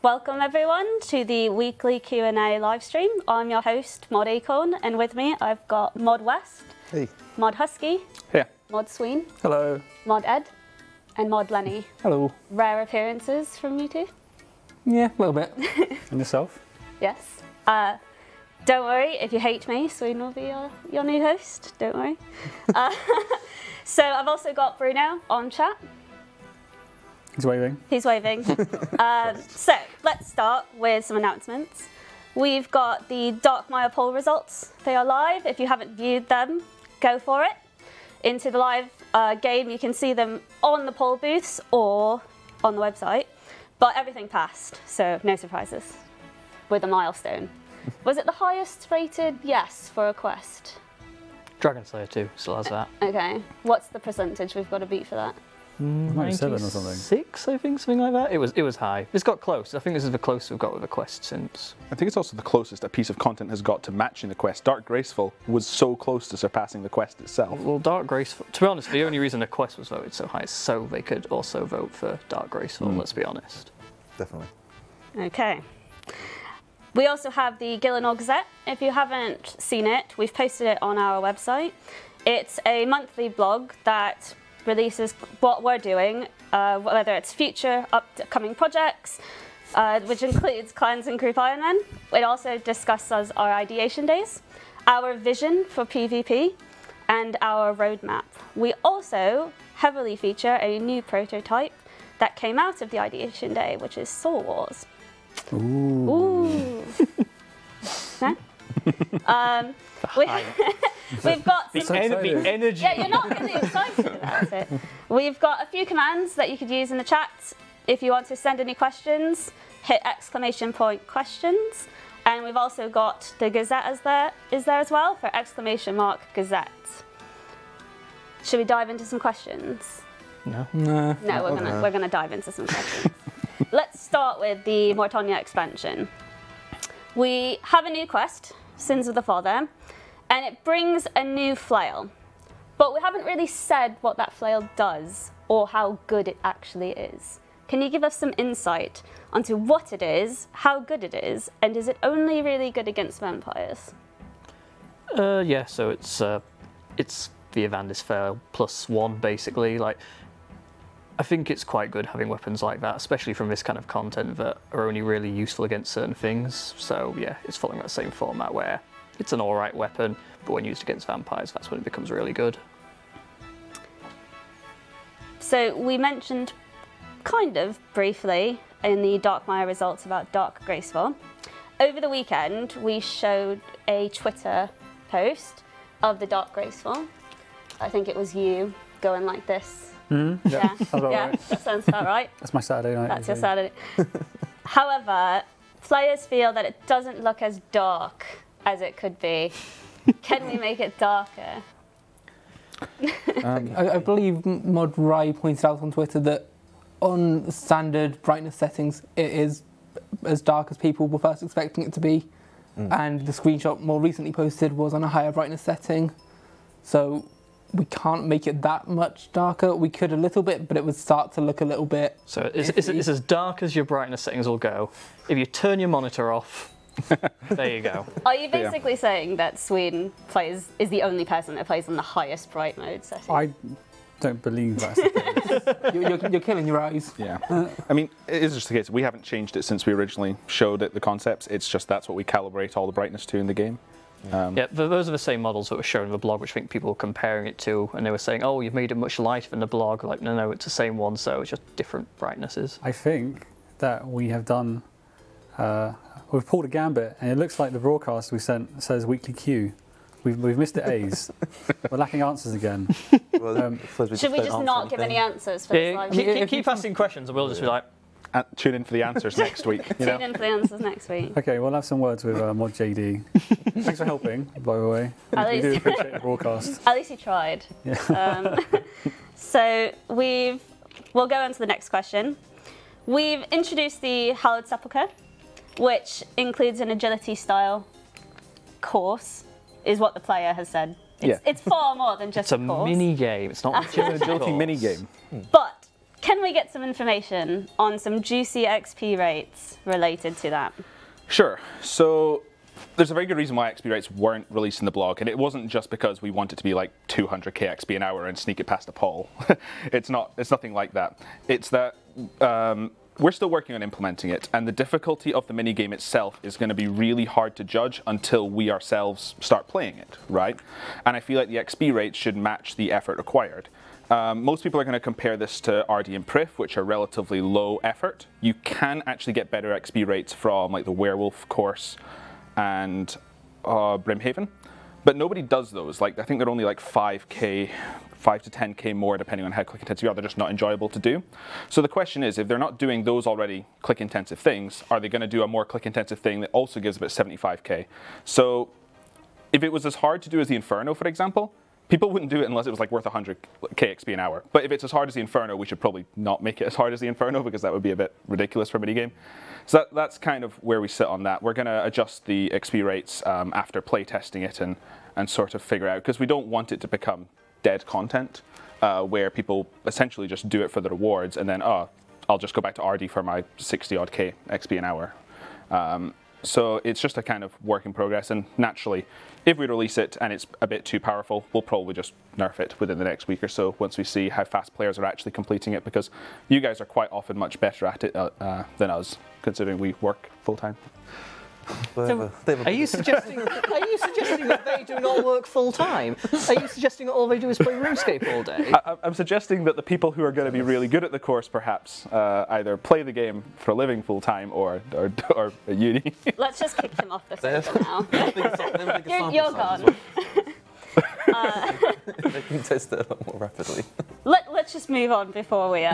Welcome everyone to the weekly Q&A live stream. I'm your host, Mod Acorn, and with me I've got Mod West, Hey. Mod Husky, Here. Mod Sween, Hello. Mod Ed, and Mod Lenny. Hello. Rare appearances from you two? Yeah, a little bit. And yourself? Yes. Don't worry, if you hate me, Sween will be your new host, don't worry. So I've also got Bruno on chat. He's waving. He's waving. So let's start with some announcements. We've got the Darkmire poll results. They are live. If you haven't viewed them, go for it. Into the live game, you can see them on the poll booths or on the website. But everything passed, so no surprises. With a milestone. Was it the highest rated yes for a quest? Dragon Slayer 2 still has that. Okay. What's the percentage we've got to beat for that? 97 or something. 6, I think, something like that. It was high. It's got close. I think this is the closest we've got with a quest since. I think it's also the closest a piece of content has got to matching the quest. Dark Graceful was so close to surpassing the quest itself. Well, Dark Graceful, to be honest, the only reason the quest was voted so high is so they could also vote for Dark Graceful, let's be honest. Definitely. Okay. We also have the Gillinor Gazette. If you haven't seen it, we've posted it on our website. It's a monthly blog that releases what we're doing, whether it's future upcoming projects, which includes Clans and Group Ironman. It also discusses our ideation days, our vision for PvP, and our roadmap. We also heavily feature a new prototype that came out of the ideation day, which is Soul Wars. Ooh. Ooh. Huh? We've got some The energy. Yeah, you're not really excited about it. We've got a few commands that you could use in the chat. If you want to send any questions, hit !questions. And we've also got the Gazette is there as well for !Gazette. Should we dive into some questions? No. Nah. No, we're gonna dive into some questions. Let's start with the Mortonia expansion. We have a new quest, Sins of the Father, and it brings a new flail. But we haven't really said what that flail does or how good it actually is. Can you give us some insight onto what it is, how good it is, and is it only really good against vampires? Yeah, so it's the Evandis Fail +1 basically. Like, I think it's quite good having weapons like that, especially from this kind of content that are only really useful against certain things. So yeah, it's following that same format where it's an alright weapon, but when used against vampires, that's when it becomes really good. So we mentioned kind of briefly in the Darkmire results about Dark Graceful. Over the weekend, we showed a Twitter post of the Dark Graceful. I think it was you going like this. Yeah, Right. That sounds about right. That's my Saturday night. That's your Saturday. However, players feel that it doesn't look as dark as it could be. Can we make it darker? I believe Mod Rai pointed out on Twitter that on standard brightness settings, it is as dark as people were first expecting it to be. And the screenshot more recently posted was on a higher brightness setting. So we can't make it that much darker. We could a little bit, but it would start to look a little bit... So it's as dark as your brightness settings will go. If you turn your monitor off, there you go. Are you basically saying that Sweden is the only person that plays on the highest bright mode setting? I don't believe that's the case. You're killing your eyes. Yeah. I mean, it is just the case. We haven't changed it since we originally showed it, the concepts. It's just that's what we calibrate all the brightness to in the game. Yeah, those are the same models that were shown in the blog, which I think people were comparing it to, and they were saying, oh, you've made it much lighter than the blog. Like, no, it's the same one, so it's just different brightnesses. I think that we have done, we've pulled a gambit, and it looks like the broadcast we sent says weekly Q. We've missed the A's. We're lacking answers again. Well, should we just not give any answers for this live? Keep asking questions, and we'll just be like... Tune in for the answers next week. Tune in for the answers next week. Okay, we'll have some words with Mod JD. Thanks for helping, by the way. We do appreciate the broadcast. At least he tried. Yeah. So we'll go on to the next question. We've introduced the Hallowed Sepulchre, which includes an agility style course, is what the player has said. It's far more than just a course. It's a mini game. It's not just an agility mini game. But can we get some information on some juicy XP rates related to that? Sure. So there's a very good reason why XP rates weren't released in the blog, and it wasn't just because we want it to be like 200k XP an hour and sneak it past a poll. It's nothing like that. It's that we're still working on implementing it, and the difficulty of the minigame itself is going to be really hard to judge until we ourselves start playing it, right? And I feel like the XP rates should match the effort required. Most people are going to compare this to RD and Prif, which are relatively low effort. You can actually get better XP rates from like the Werewolf course and Brimhaven, but nobody does those. Like, I think they're only like 5 to 10k more depending on how click intensive you are. They're just not enjoyable to do. So the question is, if they're not doing those already click intensive things, are they going to do a more click intensive thing that also gives about 75k? So if it was as hard to do as the Inferno, for example, people wouldn't do it unless it was like worth 100k XP an hour. But if it's as hard as the Inferno, we should probably not make it as hard as the Inferno, because that would be a bit ridiculous for a minigame. So that's kind of where we sit on that. We're going to adjust the XP rates after play testing it and sort of figure out, because we don't want it to become dead content where people essentially just do it for the rewards and then, oh, I'll just go back to RD for my 60 odd K XP an hour. So it's just a kind of work in progress, and naturally, if we release it and it's a bit too powerful, we'll probably just nerf it within the next week or so once we see how fast players are actually completing it, because you guys are quite often much better at it than us, considering we work full-time. So, are you suggesting that they do not work full time? Are you suggesting that all they do is play RuneScape all day? I'm suggesting that the people who are going to be really good at the course perhaps either play the game for a living full time or at uni. Let's just kick him off the server now. You're gone. They can test it a lot more rapidly. Let's just move on before we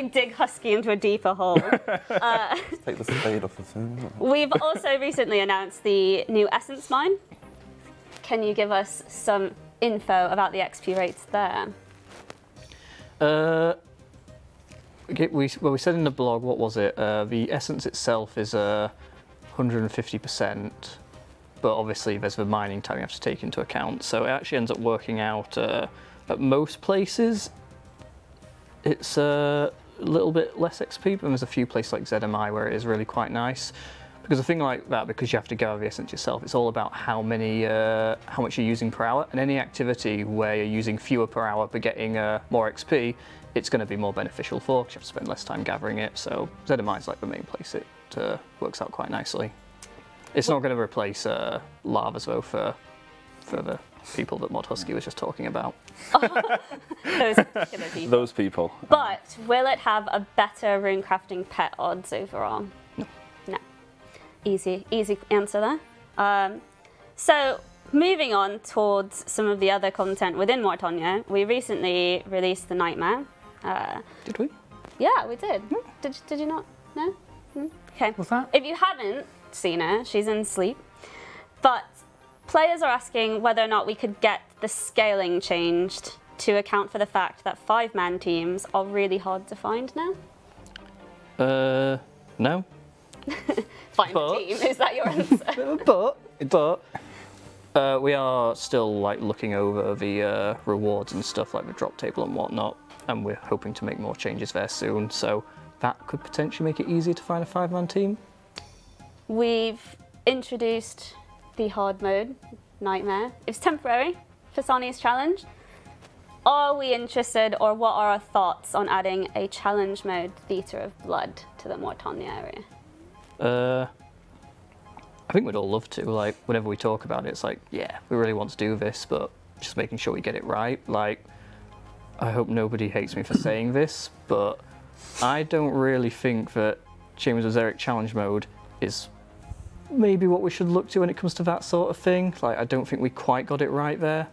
dig Husky into a deeper hole. Take the spade off the thing. We've also recently announced the new Essence Mine. Can you give us some info about the XP rates there? Okay, we said in the blog, what was it? The Essence itself is 150%. But obviously there's the mining time you have to take into account. So it actually ends up working out at most places it's a little bit less XP, but there's a few places like ZMI where it is really quite nice. Because a thing like that, because you have to gather the essence yourself, it's all about how much you're using per hour. And any activity where you're using fewer per hour but getting more XP, it's going to be more beneficial for, because you have to spend less time gathering it. So ZMI is like the main place it works out quite nicely. It's not going to replace lavas though for the people that Mod Husky was just talking about. Those particular people. Those people. But will it have a better runecrafting pet odds overall? No. No. Easy answer there. So moving on towards some of the other content within Mortonia, we recently released the Nightmare. Did we? Yeah, we did. Did you not? No? Okay. What's that? If you haven't seen her, she's in sleep. But players are asking whether or not we could get the scaling changed to account for the fact that 5-man teams are really hard to find now. No. Find a team, is that your answer? but we are still like looking over the rewards and stuff like the drop table and whatnot, and we're hoping to make more changes there soon. So that could potentially make it easier to find a 5-man team. We've introduced the hard mode, Nightmare. It's temporary for Sonny's challenge. Are we interested, or what are our thoughts on adding a challenge mode, Theatre of Blood, to the Mortonia area? I think we'd all love to. Like, whenever we talk about it, it's like, yeah, we really want to do this, but just making sure we get it right. Like, I hope nobody hates me for saying this, but I don't really think that Chambers of Xeric challenge mode is maybe what we should look to when it comes to that sort of thing. Like, I don't think we quite got it right there.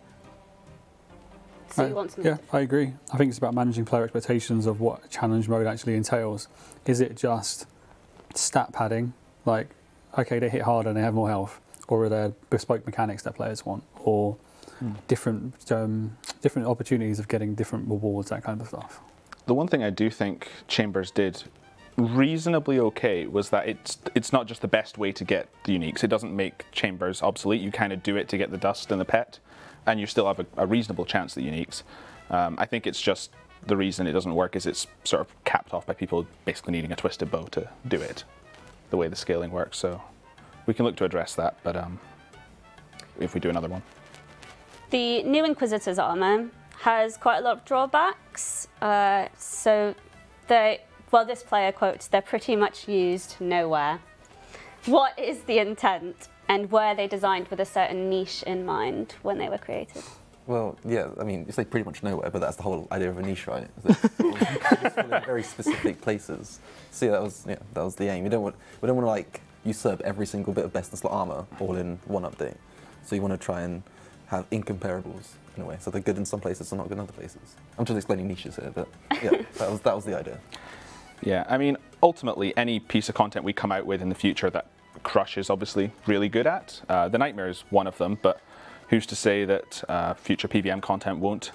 So you want some? Yeah, I agree. I think it's about managing player expectations of what challenge mode actually entails. Is it just stat padding, like, okay, they hit harder and they have more health, or are there bespoke mechanics that players want, or different opportunities of getting different rewards, that kind of stuff? The one thing I do think Chambers did reasonably okay was that it's not just the best way to get the uniques. It doesn't make Chambers obsolete. You kind of do it to get the dust and the pet, and you still have a reasonable chance at the uniques. I think it's just the reason it doesn't work is it's sort of capped off by people basically needing a twisted bow to do it, the way the scaling works. So we can look to address that, but if we do another one. The new Inquisitor's armor has quite a lot of drawbacks. So this player quotes, "They're pretty much used nowhere." What is the intent, and were they designed with a certain niche in mind when they were created? Well, yeah, I mean, you say pretty much nowhere, but that's the whole idea of a niche, right? It's in very specific places. So yeah, that was the aim. We don't want to like usurp every single bit of best in slot armor all in one update. So you want to try and have incomparables in a way. So they're good in some places and not good in other places. I'm just explaining niches here, but yeah, that was the idea. Yeah, I mean, ultimately, any piece of content we come out with in the future that Crush is obviously really good at. The Nightmare is one of them, but who's to say that future PvM content won't?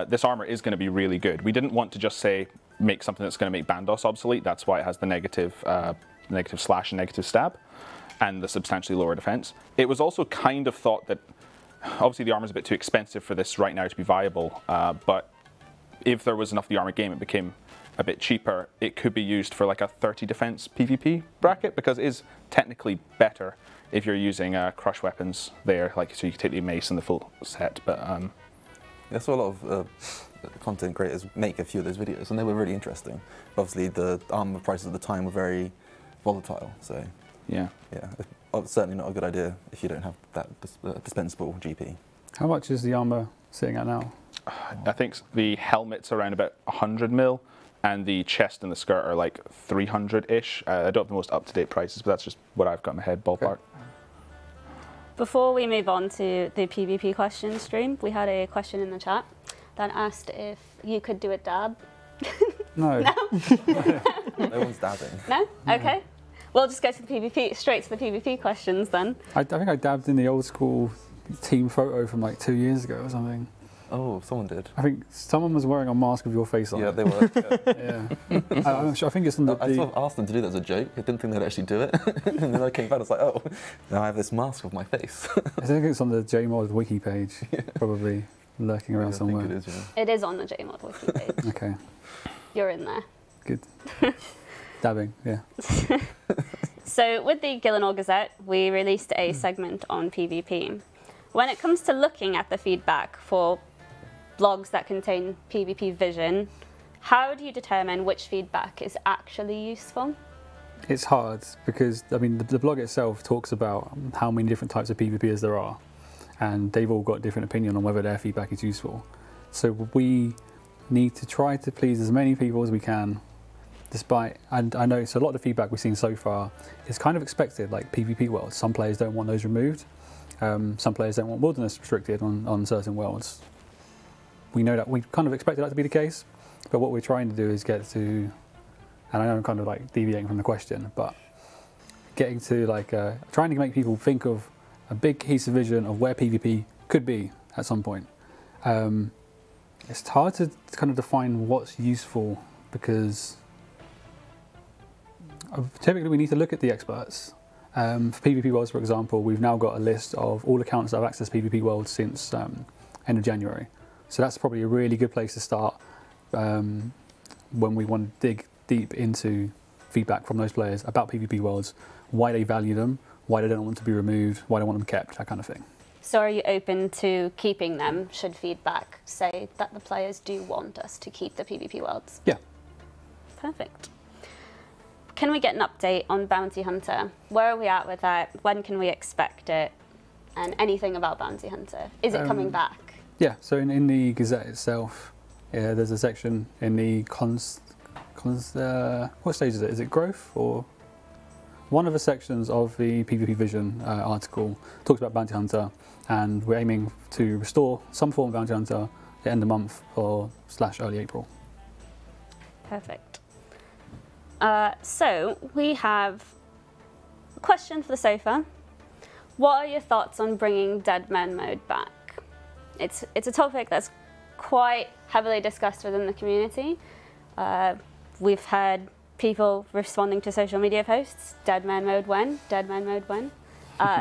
This armor is going to be really good. We didn't want to just say make something that's going to make Bandos obsolete. That's why it has the negative slash and negative stab and the substantially lower defense. It was also kind of thought that obviously the armor is a bit too expensive for this right now to be viable, but if there was enough of the armor game, it became a bit cheaper. It could be used for like a 30 defense PvP bracket, because it is technically better if you're using crush weapons there, like so you can take the mace and the full set. But I saw a lot of content creators make a few of those videos, and they were really interesting. But obviously, the armor prices at the time were very volatile, so yeah, it's certainly not a good idea if you don't have that dispensable GP. How much is the armor sitting at now? I think the helmet's around about 100 mil, and the chest and the skirt are like 300-ish. I don't have the most up-to-date prices, but that's just what I've got in my head, ballpark. Okay. Before we move on to the PvP question stream, we had a question in the chat that asked if you could do a dab. No. No? No one's dabbing. No? Okay. We'll just go to the PvP, straight to the PvP questions then. I think I dabbed in the old school team photo from like 2 years ago or something. Oh, someone did. I think someone was wearing a mask with your face on. Yeah, they were. Yeah. I'm sure, I think it's on the. I sort of asked them to do that as a joke. I didn't think they'd actually do it. And then I came back and I was like, oh, now I have this mask with my face. I think it's on the JMod wiki page, probably lurking around somewhere. I think it is, yeah. It is on the JMod wiki page. Okay. You're in there. Good. Dabbing, yeah. So with the Gillinor Gazette, we released a segment on PvP. When it comes to looking at the feedback for blogs that contain PvP vision, how do you determine which feedback is actually useful? It's hard because, I mean, the blog itself talks about how many different types of PvPers there are, and they've all got different opinion on whether their feedback is useful. So we need to try to please as many people as we can, despite, and I know so a lot of the feedback we've seen so far is kind of expected, like PvP worlds. Some players don't want those removed. Some players don't want wilderness restricted on certain worlds. We know that we kind of expected that to be the case, but what we're trying to do is get to, and I know I'm kind of like deviating from the question, but getting to like trying to make people think of a big piece of vision of where PvP could be at some point. It's hard to kind of define what's useful because typically we need to look at the experts. For PvP Worlds, for example, we've now got a list of all accounts that have accessed PvP Worlds since end of January. So that's probably a really good place to start when we want to dig deep into feedback from those players about PvP Worlds, why they value them, why they don't want them to be removed, why they want them kept, that kind of thing. So are you open to keeping them should feedback say that the players do want us to keep the PvP Worlds? Yeah. Perfect. Can we get an update on Bounty Hunter? Where are we at with that? When can we expect it? And anything about Bounty Hunter? Is it coming back? Yeah, so in the Gazette itself, there's a section in the what stage is it? Is it growth or? One of the sections of the PvP Vision article talks about Bounty Hunter, and we're aiming to restore some form of Bounty Hunter at the end of the month or / early April. Perfect. So we have a question for the sofa. What are your thoughts on bringing Deadman mode back? It's a topic that's quite heavily discussed within the community. We've had people responding to social media posts, Deadman mode when, Deadman mode when.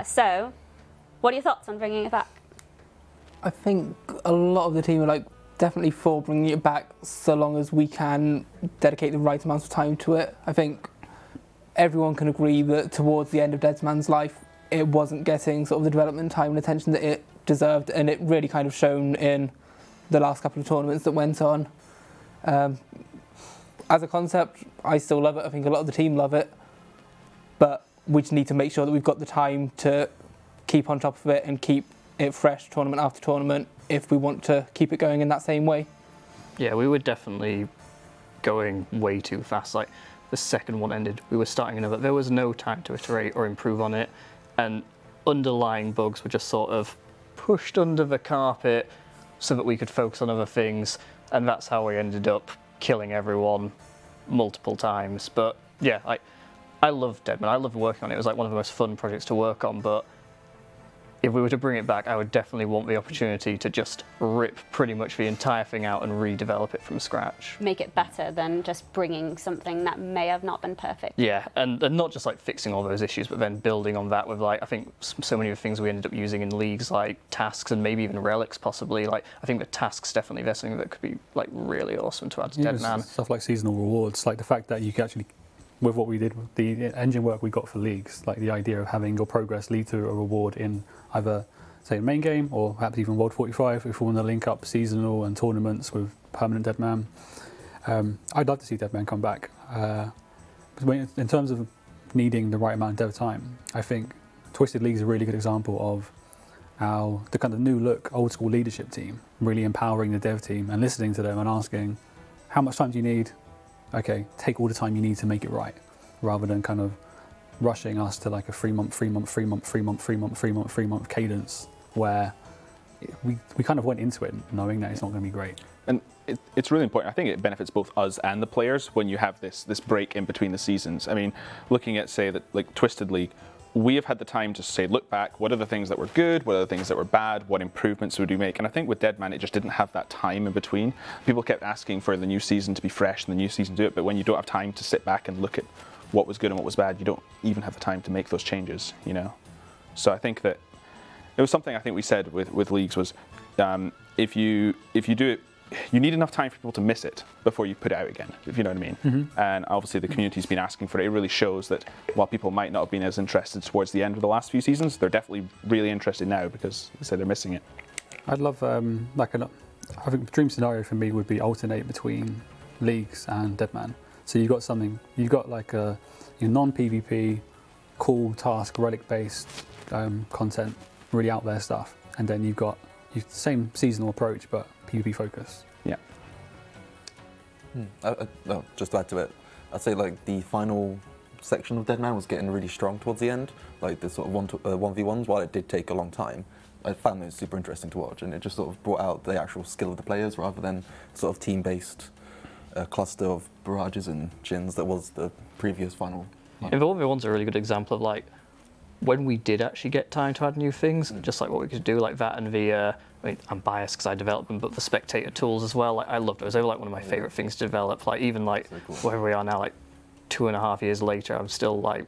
So, what are your thoughts on bringing it back? I think a lot of the team are like definitely for bringing it back so long as we can dedicate the right amount of time to it. I think everyone can agree that towards the end of Deadman's life, it wasn't getting sort of the development time and attention that it deserved, and it really kind of shown in the last couple of tournaments that went on. As a concept, I still love it. I think a lot of the team love it, but we just need to make sure that we've got the time to keep on top of it and keep it fresh tournament after tournament if we want to keep it going in that same way. Yeah, we were definitely going way too fast. Like, the second one ended, we were starting another. There was no time to iterate or improve on it, and underlying bugs were just sort of pushed under the carpet so that we could focus on other things, and that's how we ended up killing everyone multiple times. But yeah, I love Deadman. I love working on it. It was like one of the most fun projects to work on, but if we were to bring it back, I would definitely want the opportunity to just rip pretty much the entire thing out and redevelop it from scratch. Make it better than just bringing something that may have not been perfect. Yeah, and not just like fixing all those issues, but then building on that with, like, I think so many of the things we ended up using in leagues, like tasks and maybe even relics possibly. Like, I think the tasks definitely, there's something that could be like really awesome to add to Deadman. Stuff like seasonal rewards, like the fact that you can actually, with what we did, with the engine work we got for leagues, like the idea of having your progress lead to a reward in either, say, a main game or perhaps even World 45 if we want to link up seasonal and tournaments with Permanent Deadman. I'd love to see Deadman come back. In terms of needing the right amount of dev time, I think Twisted League is a really good example of how the kind of new look old school leadership team really empowering the dev team and listening to them and asking, how much time do you need? Okay, take all the time you need to make it right, rather than kind of rushing us to like a 3 month cadence where we kind of went into it knowing that it's not going to be great. And it's really important. I think it benefits both us and the players when you have this break in between the seasons. I mean, looking at, say, that like Twisted League, we have had the time to say, look back, what are the things that were good, what are the things that were bad, what improvements would we make? And I think with Deadman, it just didn't have that time in between. People kept asking for the new season to be fresh and the new season to do it, but when you don't have time to sit back and look at what was good and what was bad, you don't even have the time to make those changes, you know? So I think that it was something I think we said with leagues was, if you do it, you need enough time for people to miss it before you put it out again, if you know what I mean. Mm-hmm. And obviously the community's been asking for it. It really shows that while people might not have been as interested towards the end of the last few seasons, they're definitely really interested now because they say they're missing it. I'd love, I think the dream scenario for me would be alternate between leagues and Deadman. So you've got like your non-PvP, cool task, relic-based content, really out there stuff. And then you've got the same seasonal approach, but PvP focus. Yeah. Just to add to it, I'd say like the final section of Deadman was getting really strong towards the end. Like the sort of 1v1s, while it did take a long time, I found those super interesting to watch, and it just sort of brought out the actual skill of the players rather than sort of team-based cluster of barrages and gins that was the previous final. And the 1v1's a really good example of like when we did actually get time to add new things, just like what we could do, like that and the. I mean, I'm biased because I developed them, but the spectator tools as well. Like, I loved those. They were like one of my favourite things to develop. Like even like cool. Where we are now, like 2.5 years later, I'm still like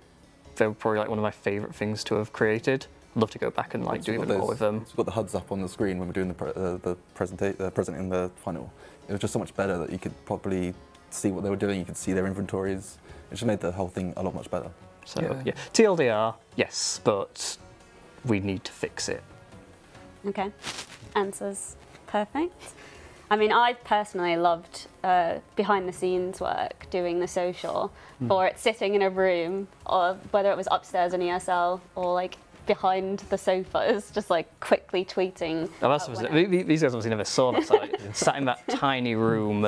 they were probably like one of my favourite things to have created. I'd love to go back and like do even more with them. We've got the HUDs up on the screen when we're doing the presenting the final. It was just so much better that you could probably see what they were doing. You could see their inventories. It just made the whole thing a lot much better. So yeah, TLDR, yes, but we need to fix it. Okay, answers perfect. I mean, I personally loved behind the scenes work, doing the social, for it sitting in a room, or whether it was upstairs in ESL or like behind the sofas, just like quickly tweeting. Oh, that's these guys obviously never saw that. So, like, sat in that tiny room,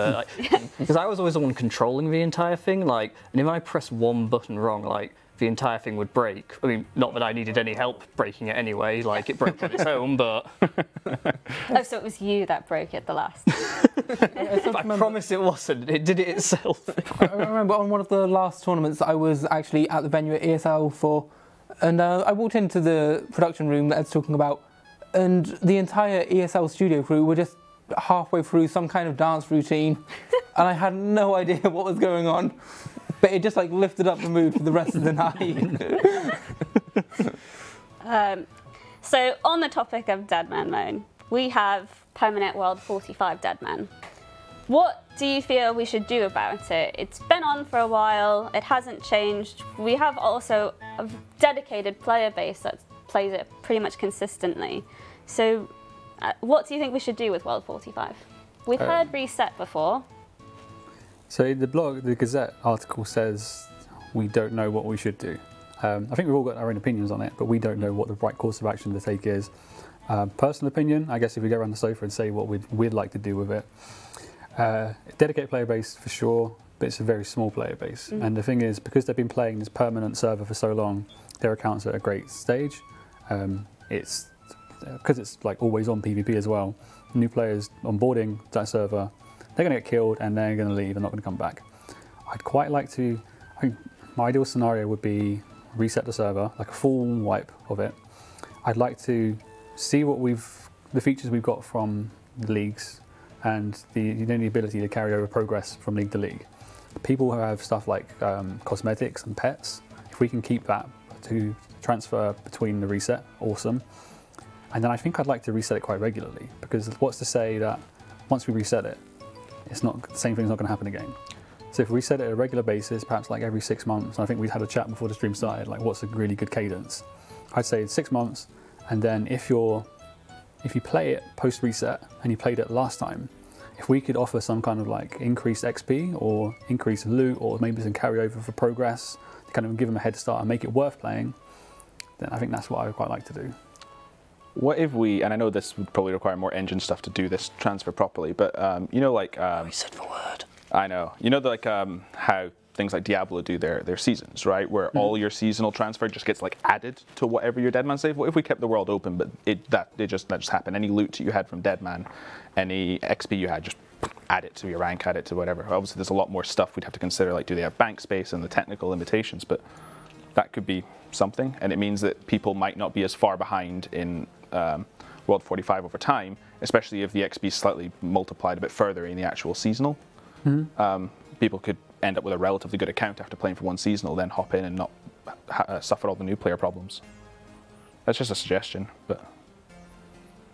because I was always the one controlling the entire thing. Like, and if I press one button wrong, like the entire thing would break. I mean, not that I needed any help breaking it anyway. Like it broke on its own, but. Oh, so it was you that broke it the last. I promise it wasn't. It did it itself. I remember on one of the last tournaments I was actually at the venue at ESL for. And I walked into the production room that Ed's talking about, and the entire ESL studio crew were just halfway through some kind of dance routine, and I had no idea what was going on, but it just like lifted up the mood for the rest of the night. So on the topic of Deadman mode, we have Permanent World 45 Deadman. What do you feel we should do about it? It's been on for a while, it hasn't changed. We have also a dedicated player base that plays it pretty much consistently. So what do you think we should do with World 45? We've heard reset before. So in the blog, the Gazette article says we don't know what we should do. I think we've all got our own opinions on it, but we don't know what the right course of action to take is. Personal opinion, I guess if we go around the sofa and say what we'd like to do with it. Dedicated player base for sure, but it's a very small player base. And the thing is, because they've been playing this permanent server for so long, their accounts are at a great stage. It's because it's like always on PvP as well. New players onboarding that server, they're going to get killed and they're going to leave. They're not going to come back. I'd quite like to. I think my ideal scenario would be reset the server, like a full wipe of it. I'd like to see what the features we've got from the leagues and the ability to carry over progress from league to league. People who have stuff like cosmetics and pets, if we can keep that to transfer between the reset, awesome. And then I think I'd like to reset it quite regularly, because what's to say that once we reset it, it's not the same thing's not going to happen again. So if we reset it at a regular basis, perhaps like every 6 months, and I think we had a chat before the stream started, like what's a really good cadence? I'd say 6 months, and then if you play it post reset and you played it last time, if we could offer some kind of like increased XP or increased loot or maybe some carryover for progress to kind of give them a head start and make it worth playing, then I think that's what I would quite like to do. What if we, and I know this would probably require more engine stuff to do this transfer properly, but you know, like We said the word. I know, you know, like how things like Diablo do their seasons, right? Where all your seasonal transfer just gets like added to whatever your Deadman save. What if we kept the world open, but that just happened? Any loot you had from Deadman, any XP you had, just add it to your rank, add it to whatever. Obviously, there's a lot more stuff we'd have to consider, like do they have bank space and the technical limitations, but that could be something, and it means that people might not be as far behind in World 45 over time, especially if the XP is slightly multiplied a bit further in the actual seasonal. People could end up with a relatively good account after playing for one seasonal, then hop in and not suffer all the new player problems. That's just a suggestion, but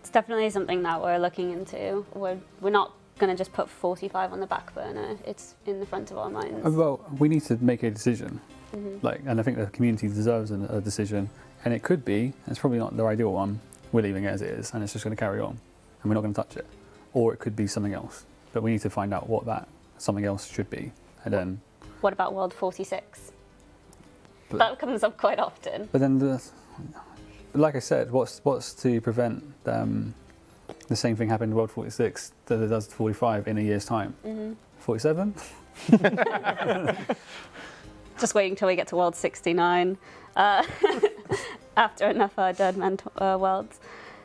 It's definitely something that we're looking into. We're not going to just put 45 on the back burner. It's in the front of our minds. Well, we need to make a decision, and I think the community deserves a decision. And it could be, it's probably not the ideal one, we're leaving it as it is, and it's just going to carry on, and we're not going to touch it. Or it could be something else, but we need to find out what that something else should be, and then. What about World 46? That comes up quite often. But then, like I said, what's to prevent the same thing happening in World 46 that it does to 45 in a year's time? 47? Just waiting till we get to World 69 after enough Deadman worlds.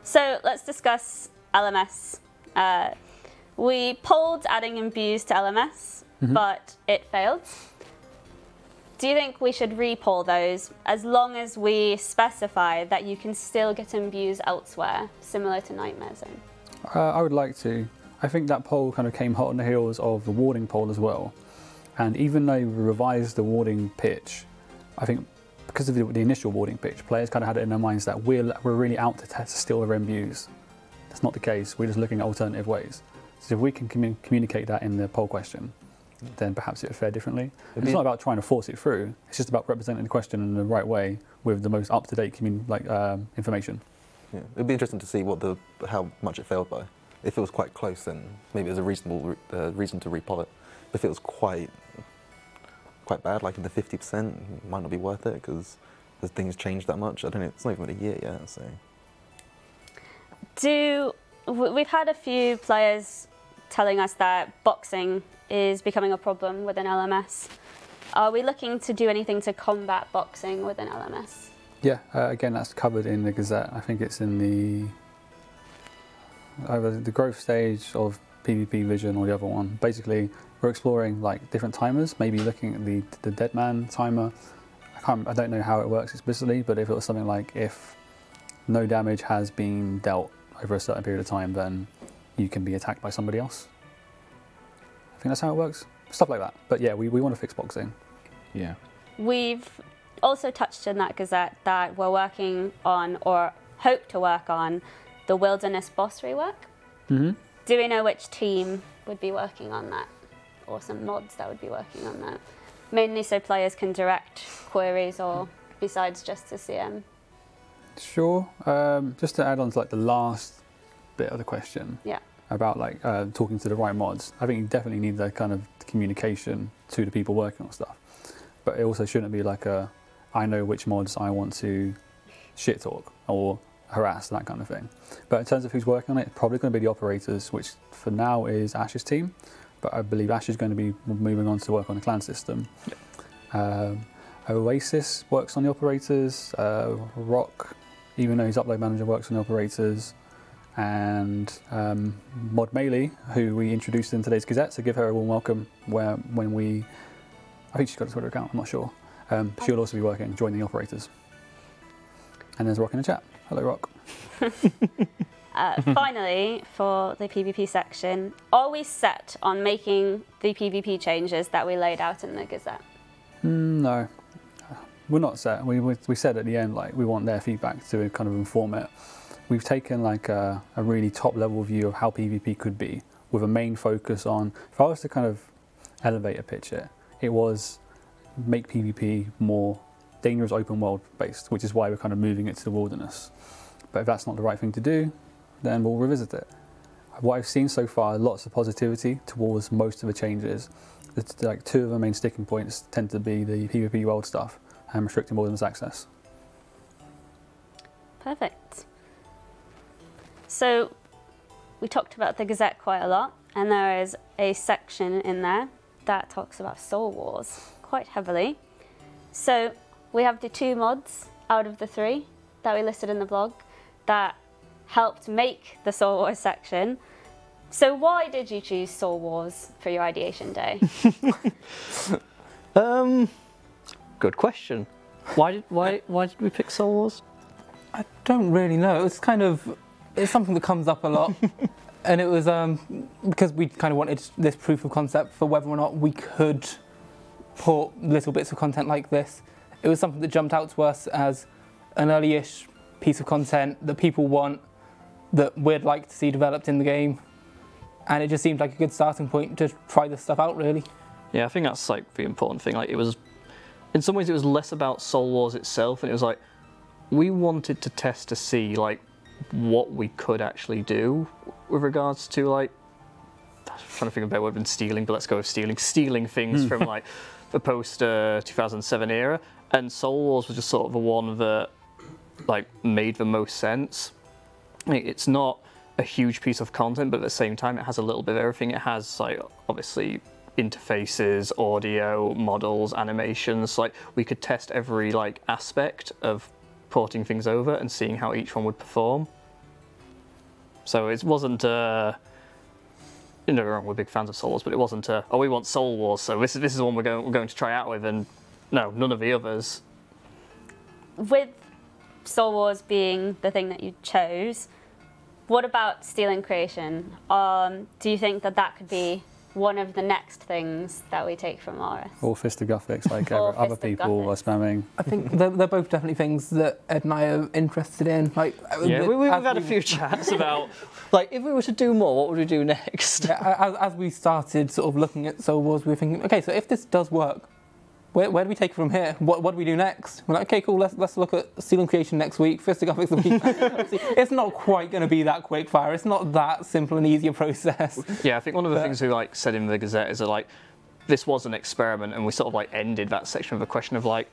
So let's discuss LMS. We polled adding imbues to LMS, but it failed. Do you think we should re-poll those as long as we specify that you can still get imbues elsewhere, similar to Nightmare Zone? I would like to. I think that poll kind of came hot on the heels of the warding poll as well. And even though we revised the warding pitch, I think because of the initial warding pitch, players kind of had it in their minds that we're really out to steal their imbues. That's not the case. We're just looking at alternative ways. So if we can communicate that in the poll question, then perhaps it would fare differently. It's not about trying to force it through. It's just about representing the question in the right way with the most up-to-date information. Yeah. It'd be interesting to see how much it failed by. If it was quite close, then maybe there's a reasonable reason to re-poll it. If it was quite bad, like in the 50%, it might not be worth it because the things changed that much. I don't know. It's not even been a year yet, so. We've had a few players telling us that boxing is becoming a problem within LMS. Are we looking to do anything to combat boxing within LMS? Yeah, again, that's covered in the Gazette. I think it's in either the growth stage of PvP Vision or the other one. Basically, we're exploring like different timers, maybe looking at the Deadman timer. I don't know how it works explicitly, but if it was something like if no damage has been dealt over a certain period of time, then you can be attacked by somebody else. I think that's how it works. Stuff like that. But yeah, we want to fix boxing. yeah. We've also touched in that Gazette that we're working on, or hope to work on, the Wilderness boss rework. Mm-hmm. Do we know which team would be working on that? Or some mods that would be working on that? Mainly so players can direct queries or besides just to CM? Sure. Just to add on to like the last bit of the question. Yeah. About like talking to the right mods. I think you definitely need that kind of communication to the people working on stuff. But it also shouldn't be like I know which mods I want to shit talk or harass, that kind of thing. But in terms of who's working on it, it's probably going to be the operators, which for now is Ash's team. But I believe Ash is going to be moving on to work on the clan system. Yep. Oasis works on the operators. Rock, even though he's upload manager, works on the operators. And Mod Melee, who we introduced in today's Gazette, so give her a warm welcome. I think she's got a Twitter account, I'm not sure. She'll also be joining the operators. And there's Rock in the chat. Hello, Rock. Finally, for the PvP section, are we set on making the PvP changes that we laid out in the Gazette? No, we're not set. We said at the end, like, we want their feedback to kind of inform it. We've taken like a really top level view of how PvP could be, with a main focus on, if I was to kind of elevator pitch it, it was make PvP more dangerous open world based, which is why we're kind of moving it to the wilderness. But if that's not the right thing to do, then we'll revisit it. What I've seen so far, lots of positivity towards most of the changes. Like two of the main sticking points tend to be the PvP world stuff and restricting wilderness access. Perfect. So we talked about the Gazette quite a lot, and there is a section in there that talks about Soul Wars quite heavily. So we have the 2 mods out of the 3 that we listed in the blog that helped make the Soul Wars section. So why did you choose Soul Wars for your ideation day? Good question. Why did we pick Soul Wars? I don't really know. It's something that comes up a lot. And it was because we kind of wanted this proof of concept for whether or not we could port little bits of content like this. It was something that jumped out to us as an early-ish piece of content that people want, that we'd like to see developed in the game. And it just seemed like a good starting point to try this stuff out, really. Yeah, I think that's like the important thing. Like, it was, in some ways, it was less about Soul Wars itself, and it was like we wanted to test to see like what we could actually do with regards to like, I'm trying to think of a better word than stealing, but let's go with stealing things from like the post 2007 era. And Soul Wars was just sort of the one that like made the most sense. It's not a huge piece of content, but at the same time, it has a little bit of everything. It has like obviously interfaces, audio, models, animations. Like, we could test every like aspect of porting things over and seeing how each one would perform. So it wasn't we're big fans of Soul Wars, but it wasn't oh, we want Soul Wars, so this is the one we're going to try out with, and no, none of the others. With Soul Wars being the thing that you chose, what about stealing creation? Do you think that could be one of the next things that we take from RS? Or fistigraphics, like other people are spamming. I think they're both definitely things that Ed and I are interested in. Like, yeah, we've had a few chats about, like, if we were to do more, what would we do next? Yeah, as we started sort of looking at Soul Wars, we were thinking, okay, so if this does work, where do we take it from here? What do we do next? We're like, okay, cool, let's look at stealing creation next week, fistigraphics the week. It's not quite going to be that quick fire. It's not that simple and easy a process. Yeah, I think one of the things we like said in the Gazette is that like, this was an experiment, and we sort of like ended that section with a question of like,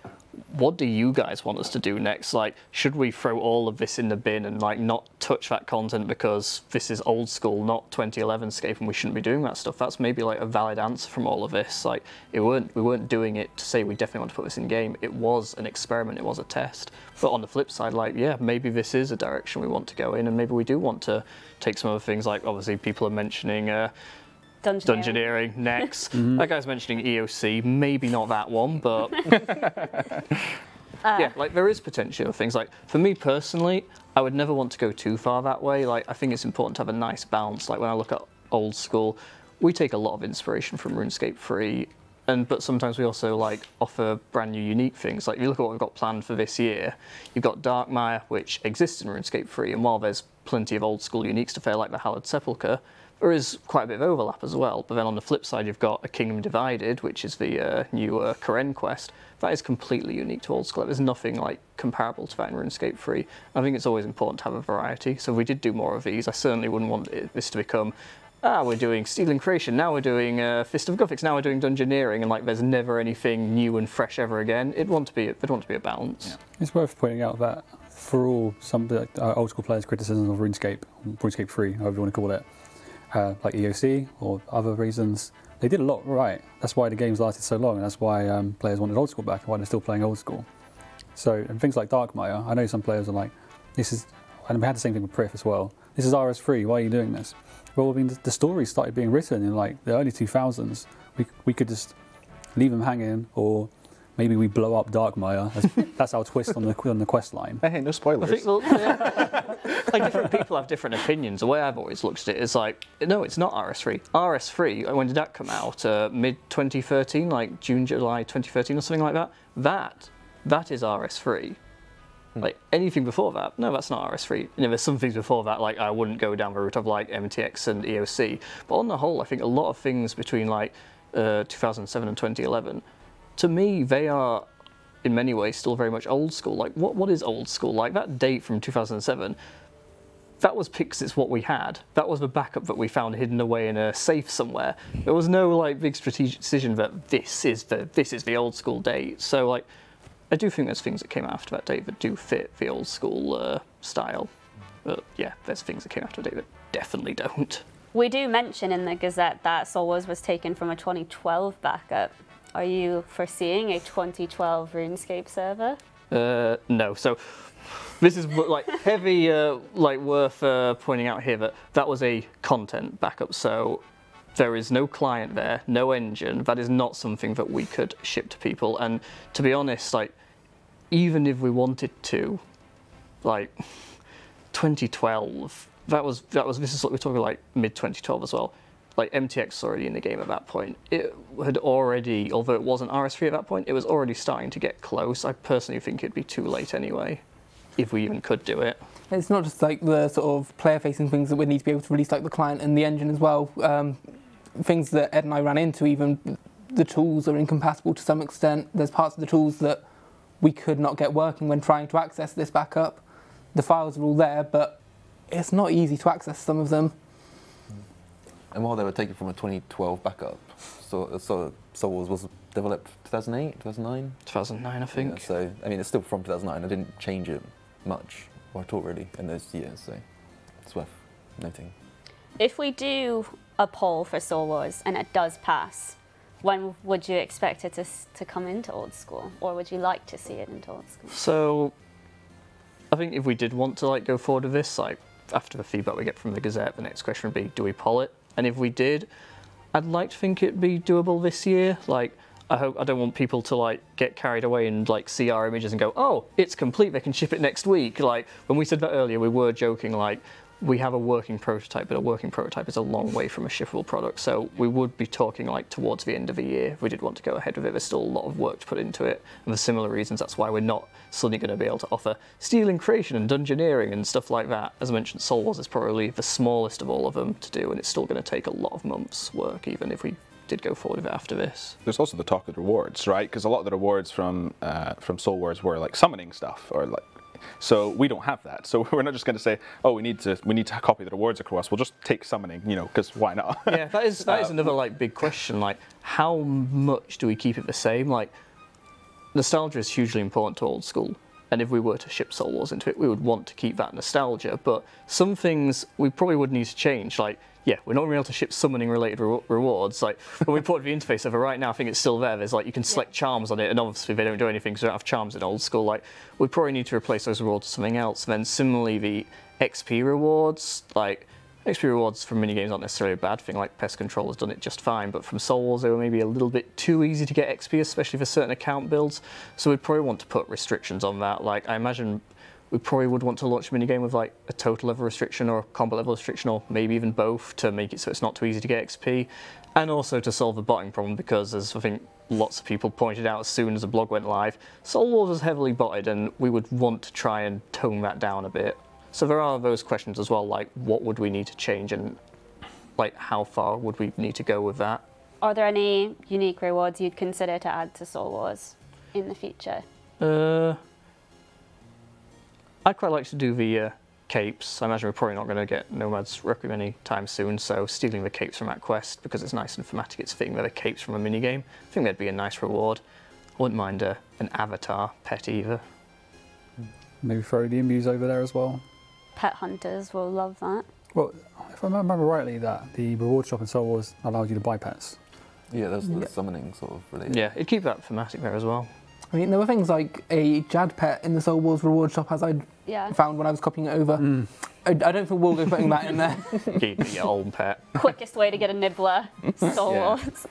what do you guys want us to do next? Like, should we throw all of this in the bin and like not touch that content because this is old school, not 2011 scape, and we shouldn't be doing that stuff? That's maybe like a valid answer from all of this. Like, we weren't doing it to say we definitely want to put this in game. It was an experiment, it was a test. But on the flip side, like, yeah, maybe this is a direction we want to go in, and maybe we do want to take some other things. Like, obviously people are mentioning Dungeoneering next. That guy's mentioning EOC, maybe not that one, but yeah, like, there is potential of things. Like, for me personally, I would never want to go too far that way. Like, I think it's important to have a nice balance. Like, when I look at old school, we take a lot of inspiration from RuneScape 3, But sometimes we also like offer brand new unique things. Like if you look at what we've got planned for this year, you've got Darkmire, which exists in RuneScape 3, and while there's plenty of old school uniques to fair like the Hallowed Sepulchre, there is quite a bit of overlap as well. But then on the flip side, you've got A Kingdom Divided, which is the new Karen quest. That is completely unique to old school. There's nothing like comparable to that in RuneScape 3. I think it's always important to have a variety. So if we did do more of these, I certainly wouldn't want this to become, we're doing Stealing Creation, now we're doing Fist of Gothics, now we're doing Dungeoneering, and like there's never anything new and fresh ever again. It'd want to be a balance. Yeah. It's worth pointing out that for all some old school players' criticisms of RuneScape 3, however you want to call it, like EOC or other reasons, they did a lot right. That's why the games lasted so long, and that's why players wanted old school back, and why they're still playing old school. So, and things like Darkmire, I know some players are like, this is, and we had the same thing with Prif as well, this is RS3, why are you doing this? Well, I mean, the stories started being written in like the early 2000s. We could just leave them hanging, or maybe we blow up Darkmire. That's our twist on the quest line. Hey, no spoilers. I think, well, yeah. Like different people have different opinions. The way I've always looked at it is like, no, it's not RS3. RS3, when did that come out? Mid 2013, like June, July 2013 or something like that. That is RS3. Like anything before that, no, that's not RS3. You know, there's some things before that, like I wouldn't go down the route of like MTX and EOC. But on the whole, I think a lot of things between like 2007 and 2011, to me, they are in many ways still very much old school. Like what is old school? Like that date from 2007, that was picked, it's what we had. That was the backup that we found hidden away in a safe somewhere. There was no like big strategic decision that this is the old school date. So like, I do think there's things that came after that date that do fit the old school style. But yeah, there's things that came after that date that definitely don't. We do mention in the Gazette that Soul Wars was taken from a 2012 backup. Are you foreseeing a 2012 RuneScape server? No. So this is like heavy, like worth pointing out here that was a content backup. So there is no client there, no engine. That is not something that we could ship to people. And to be honest, like even if we wanted to, like 2012, this is what we're talking like mid 2012 as well. Like MTX was already in the game at that point. It had already, although it wasn't RS3 at that point, it was already starting to get close. I personally think it'd be too late anyway, if we even could do it. It's not just like the sort of player-facing things that we need to be able to release, like the client and the engine as well. Things that Ed and I ran into, even the tools are incompatible to some extent. There's parts of the tools that we could not get working when trying to access this backup. The files are all there, but it's not easy to access some of them. And while they were taken from a 2012 backup, so Soul Wars was developed 2008, 2009? 2009, I think. Yeah, so, I mean, it's still from 2009. I didn't change it much, or at all, really, in those years, so it's worth noting. If we do a poll for Soul Wars and it does pass, when would you expect it to come into old school, or would you like to see it into old school? So, I think if we did want to like go forward with this, like after the feedback we get from the Gazette, the next question would be, do we poll it? And if we did, I'd like to think it'd be doable this year. Like, I don't want people to like get carried away and like see our images and go, oh, it's complete, they can ship it next week. Like when we said that earlier, we were joking like, we have a working prototype, but a working prototype is a long way from a shippable product. So we would be talking like towards the end of the year if we did want to go ahead with it. There's still a lot of work to put into it. And for similar reasons, that's why we're not suddenly going to be able to offer Stealing Creation and Dungeoneering and stuff like that. As I mentioned, Soul Wars is probably the smallest of all of them to do, and it's still going to take a lot of months' work, even if we did go forward with it after this. There's also the talk of the rewards, right? Because a lot of the rewards from Soul Wars were like summoning stuff, or like, so we don't have that. So we're not just going to say, oh, we need to copy the rewards across. We'll just take summoning, you know, because why not? Yeah, that is another like big question. Like, how much do we keep it the same? Like, nostalgia is hugely important to old school, and if we were to ship Soul Wars into it, we would want to keep that nostalgia. But some things we probably would need to change. Like, yeah, we're not going to be able to ship summoning related rewards. Like when we put the interface over right now, I think it's still there. There's like, you can select charms on it, and obviously they don't do anything because we don't have charms in old school. Like, we probably need to replace those rewards with something else. And then similarly, the XP rewards, like XP rewards from minigames aren't necessarily a bad thing. Like Pest Control has done it just fine, but from Soul Wars they were maybe a little bit too easy to get XP, especially for certain account builds. So we'd probably want to put restrictions on that. Like I imagine we probably would want to launch a minigame with like a total level restriction or a combat level restriction, or maybe even both, to make it so it's not too easy to get XP, and also to solve the botting problem, because as I think lots of people pointed out as soon as the blog went live, Soul Wars was heavily botted, and we would want to try and tone that down a bit. So there are those questions as well, like what would we need to change, and like how far would we need to go with that? Are there any unique rewards you'd consider to add to Soul Wars in the future? I'd quite like to do the capes. I imagine we're probably not going to get Nomad's Requiem anytime soon, so stealing the capes from that quest, because it's nice and thematic, it's fitting with the capes from a minigame. I think that'd be a nice reward. I wouldn't mind an avatar pet either. Maybe throw the imbues over there as well. Pet hunters will love that. Well, if I remember rightly, that the reward shop in Soul Wars allowed you to buy pets. Yeah, there's the summoning sort of related. Yeah, it'd keep that thematic there as well. I mean, there were things like a Jad pet in the Soul Wars reward shop, as I'd found when I was copying it over. I don't think we'll go putting that in there. Keep your old pet. Quickest way to get a nibbler, Soul Wars.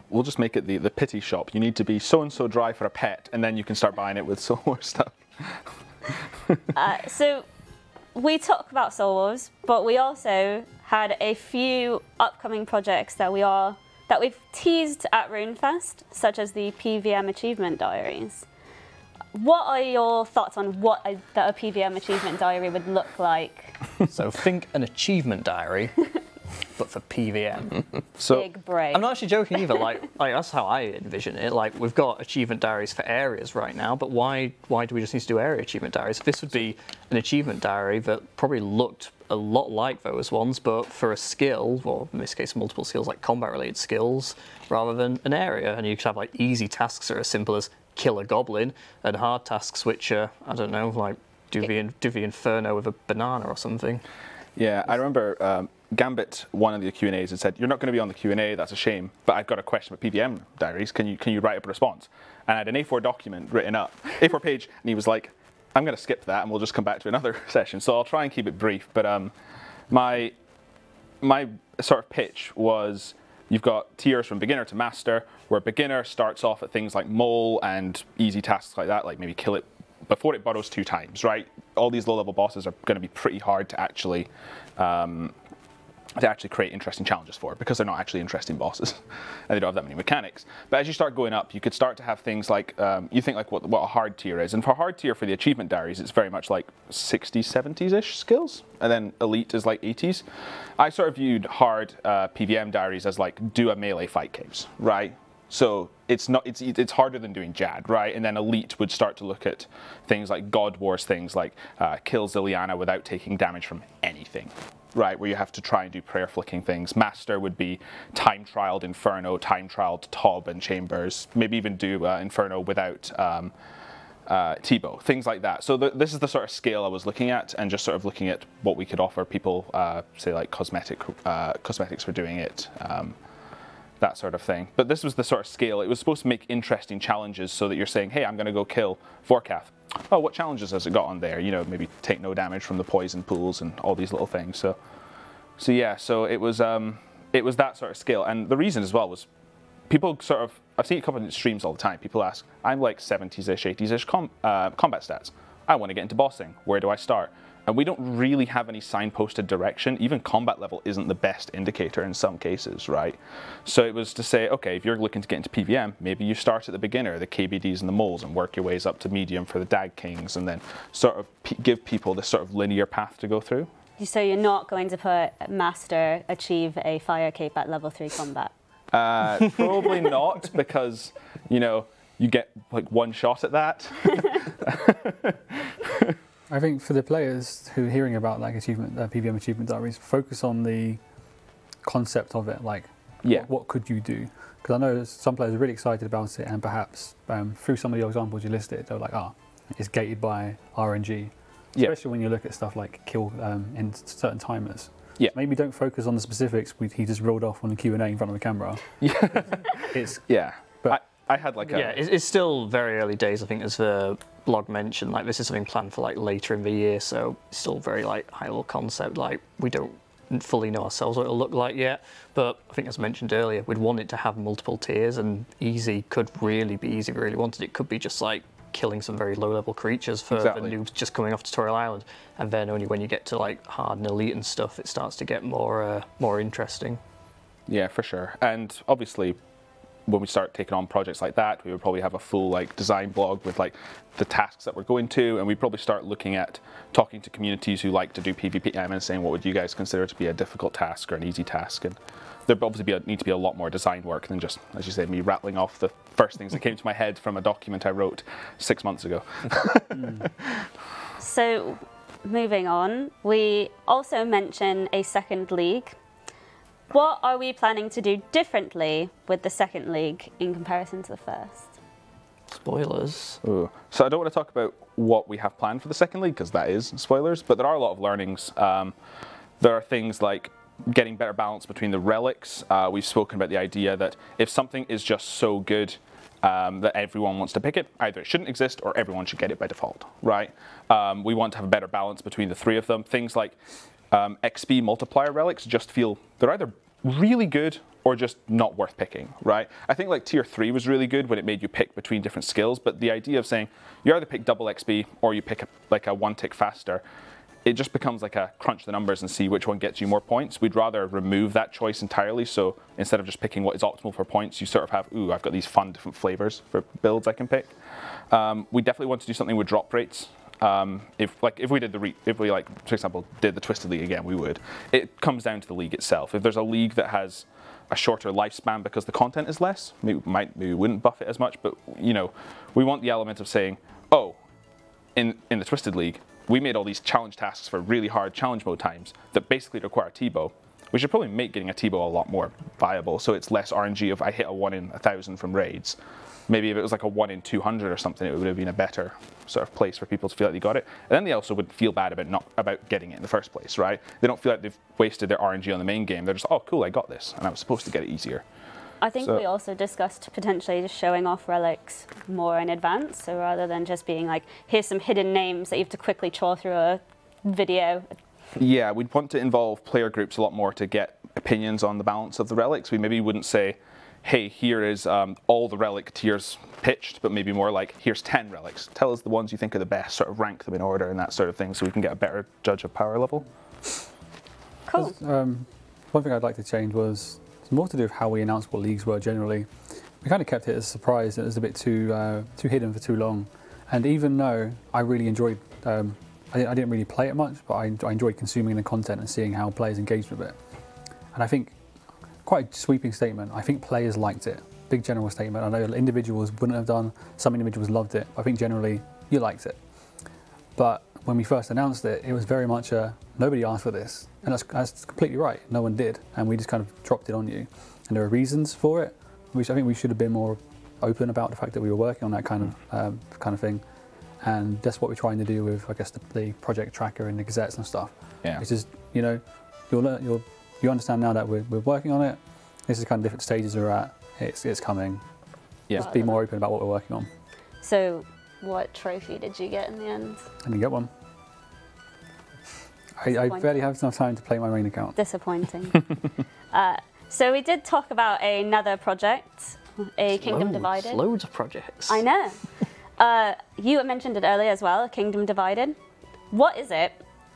We'll just make it the pity shop. You need to be so-and-so dry for a pet, and then you can start buying it with Soul Wars stuff. So we talk about Soul Wars, but we also had a few upcoming projects that we've teased at RuneFest, such as the PvM Achievement Diaries. What are your thoughts on what a PvM Achievement Diary would look like? So think an achievement diary, but for PvM. So Big break. I'm not actually joking either. Like that's how I envision it. Like we've got achievement diaries for areas right now, but why do we just need to do area achievement diaries? This would be an achievement diary that probably looked a lot like those ones, but for a skill, or in this case multiple skills, like combat related skills, rather than an area. And you could have like easy tasks that are as simple as kill a goblin, and hard tasks which are, I don't know, like do the inferno with a banana or something. yeah, I remember Gambit, one of the Q&As, had said, "You're not going to be on the Q&A, that's a shame, but I've got a question about PvM diaries. Can you write up a response?" And I had an A4 document written up, A4 page, and he was like, "I'm going to skip that, and we'll just come back to another session." So I'll try and keep it brief. But my sort of pitch was, you've got tiers from beginner to master, where beginner starts off at things like mole and easy tasks like that, like maybe kill it before it burrows 2 times, right? All these low-level bosses are going to be pretty hard to actually create interesting challenges for, because they're not actually interesting bosses and they don't have that many mechanics. But as you start going up, you could start to have things like, you think like what a hard tier is. And for hard tier for the achievement diaries, it's very much like 60s, 70s-ish skills. And then elite is like 80s. I sort of viewed hard PvM diaries as like, do a melee fight caves, right? So it's harder than doing Jad, right? And then elite would start to look at things like God Wars, things like kill Zilliana without taking damage from anything, right? Where you have to try and do prayer flicking things. Master would be time trialed Inferno, time trialed Tob and Chambers, maybe even do Inferno without T-bow, things like that. So this is the sort of scale I was looking at, and just sort of looking at what we could offer people, say like cosmetics for doing it, that sort of thing. But this was the sort of scale. It was supposed to make interesting challenges, so that you're saying, hey, I'm going to go kill Vorkath. Oh, what challenges has it got on there? You know, maybe take no damage from the poison pools and all these little things. So yeah, so it was that sort of scale. And the reason as well was, people sort of, I've seen it come in streams all the time. People ask, I'm like 70s-ish, 80s-ish combat stats. I want to get into bossing. Where do I start? And we don't really have any signposted direction. Even combat level isn't the best indicator in some cases, right? So it was to say, okay, if you're looking to get into PvM, maybe you start at the beginner, the KBDs and the moles, and work your ways up to medium for the Dag Kings, and then sort of give people this sort of linear path to go through. So you're not going to put Master achieve a fire cape at level 3 combat? Probably not, because, you know, you get like one shot at that. I think for the players who are hearing about like PvM achievement diaries, focus on the concept of it. Like, what could you do? Because I know some players are really excited about it, and perhaps through some of the examples you listed, they're like, it's gated by RNG. Especially when you look at stuff like kill in certain timers. Yeah. So maybe don't focus on the specifics he just rolled off on the Q&A in front of the camera. But I had like it's still very early days, I think, as the blog mentioned. Like, this is something planned for like later in the year, so it's still very like high level concept. Like, we don't fully know ourselves what it'll look like yet. But I think, as I mentioned earlier, we'd want it to have multiple tiers, and easy could really be easy if we really wanted. It could be just like killing some very low-level creatures for the noobs just coming off Tutorial Island, and then only when you get to like hard and elite and stuff, it starts to get more interesting. Yeah, for sure. And obviously, when we start taking on projects like that, we would probably have a full like design blog with like the tasks that we're going to, and we'd probably start looking at talking to communities who like to do PvPM and saying, what would you guys consider to be a difficult task or an easy task? And there'd obviously need to be a lot more design work than just, as you say, me rattling off the first things that came to my head from a document I wrote 6 months ago. So, moving on, we also mention a second league. What are we planning to do differently with the second league in comparison to the first? Spoilers. Ooh. So I don't want to talk about what we have planned for the second league, because that is spoilers, but there are a lot of learnings. There are things like getting better balance between the relics. We've spoken about the idea that if something is just so good that everyone wants to pick it, either it shouldn't exist or everyone should get it by default, right? We want to have a better balance between the three of them. Things like XP multiplier relics just feel they're either really good or just not worth picking, right? I think like tier 3 was really good when it made you pick between different skills, but the idea of saying you either pick double XP or you pick like a 1 tick faster, it just becomes like a crunch the numbers and see which one gets you more points. We'd rather remove that choice entirely, so instead of just picking what is optimal for points, you sort of have, ooh, I've got these fun different flavors for builds I can pick. We definitely want to do something with drop rates. If we did for example, did the Twisted League again, we would. It comes down to the league itself. If there's a league that has a shorter lifespan because the content is less, maybe we wouldn't buff it as much, but you know, we want the element of saying, oh, in the Twisted League, we made all these challenge tasks for really hard challenge mode times that basically require T-bow. We should probably make getting a T-bow a lot more viable, so it's less RNG if I hit a 1 in 1,000 from raids. Maybe if it was like a 1 in 200 or something, it would have been a better sort of place for people to feel like they got it. And then they also would feel bad about getting it in the first place, right? They don't feel like they've wasted their RNG on the main game. They're just, oh, cool, I got this, and I was supposed to get it easier. I think we also discussed potentially just showing off relics more in advance, so rather than just being like, here's some hidden names that you have to quickly chore through a video. Yeah, we'd want to involve player groups a lot more to get opinions on the balance of the relics. We maybe wouldn't say, hey, here is all the relic tiers pitched, but maybe more like, here's 10 relics. Tell us the ones you think are the best, sort of rank them in order and that sort of thing, so we can get a better judge of power level. Cool. One thing I'd like to change was more to do with how we announced what leagues were generally. We kind of kept it as a surprise. It was a bit too hidden for too long. And even though I really enjoyed, I didn't really play it much, but I enjoyed consuming the content and seeing how players engaged with it. And I think, quite a sweeping statement, I think players liked it. Big general statement. I know individuals wouldn't have done, some individuals loved it. I think generally you liked it. But when we first announced it, it was very much nobody asked for this. And that's completely right. No one did. And we just kind of dropped it on you. And there are reasons for it, which I think we should have been more open about the fact that we were working on that kind of thing. And that's what we're trying to do with, I guess, the project tracker and the gazettes and stuff. Yeah. It's just, you know, you understand now that we're working on it. This is kind of different stages we're at. It's coming. Yeah. Just be more open about what we're working on. So, what trophy did you get in the end? I didn't get one. I barely have enough time to play my main account. Disappointing. So we did talk about another project, Kingdom Divided. Loads of projects. I know. You mentioned it earlier as well, Kingdom Divided. What is it?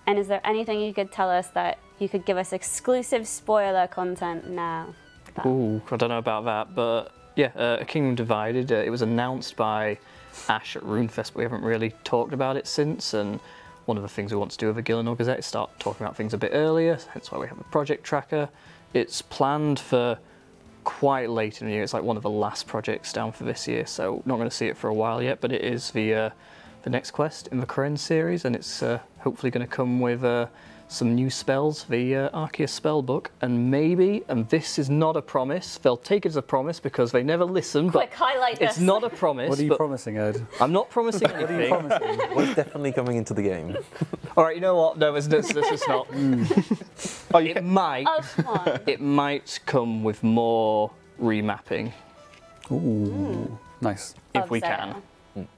And is there anything you could tell us that you could give us exclusive spoiler content now? Ooh, I don't know about that, but yeah, Kingdom Divided. It was announced by Ash at RuneFest, but we haven't really talked about it since. And one of the things we want to do with the Gillinor Gazette is start talking about things a bit earlier, hence why we have a project tracker. It's planned for quite late in the year. It's like one of the last projects down for this year, so not going to see it for a while yet, but it is the next quest in the Karen series, and it's hopefully going to come with some new spells, the Arceus spellbook, and maybe, and this is not a promise, they'll take it as a promise because they never listen, Quick, highlight this. It's not a promise. What are you promising, Ed? I'm not promising anything. What are you promising? What's definitely coming into the game? All right, you know what? No, this is not. It might. Oh, come on. It might come with more remapping. Ooh, nice. If we can.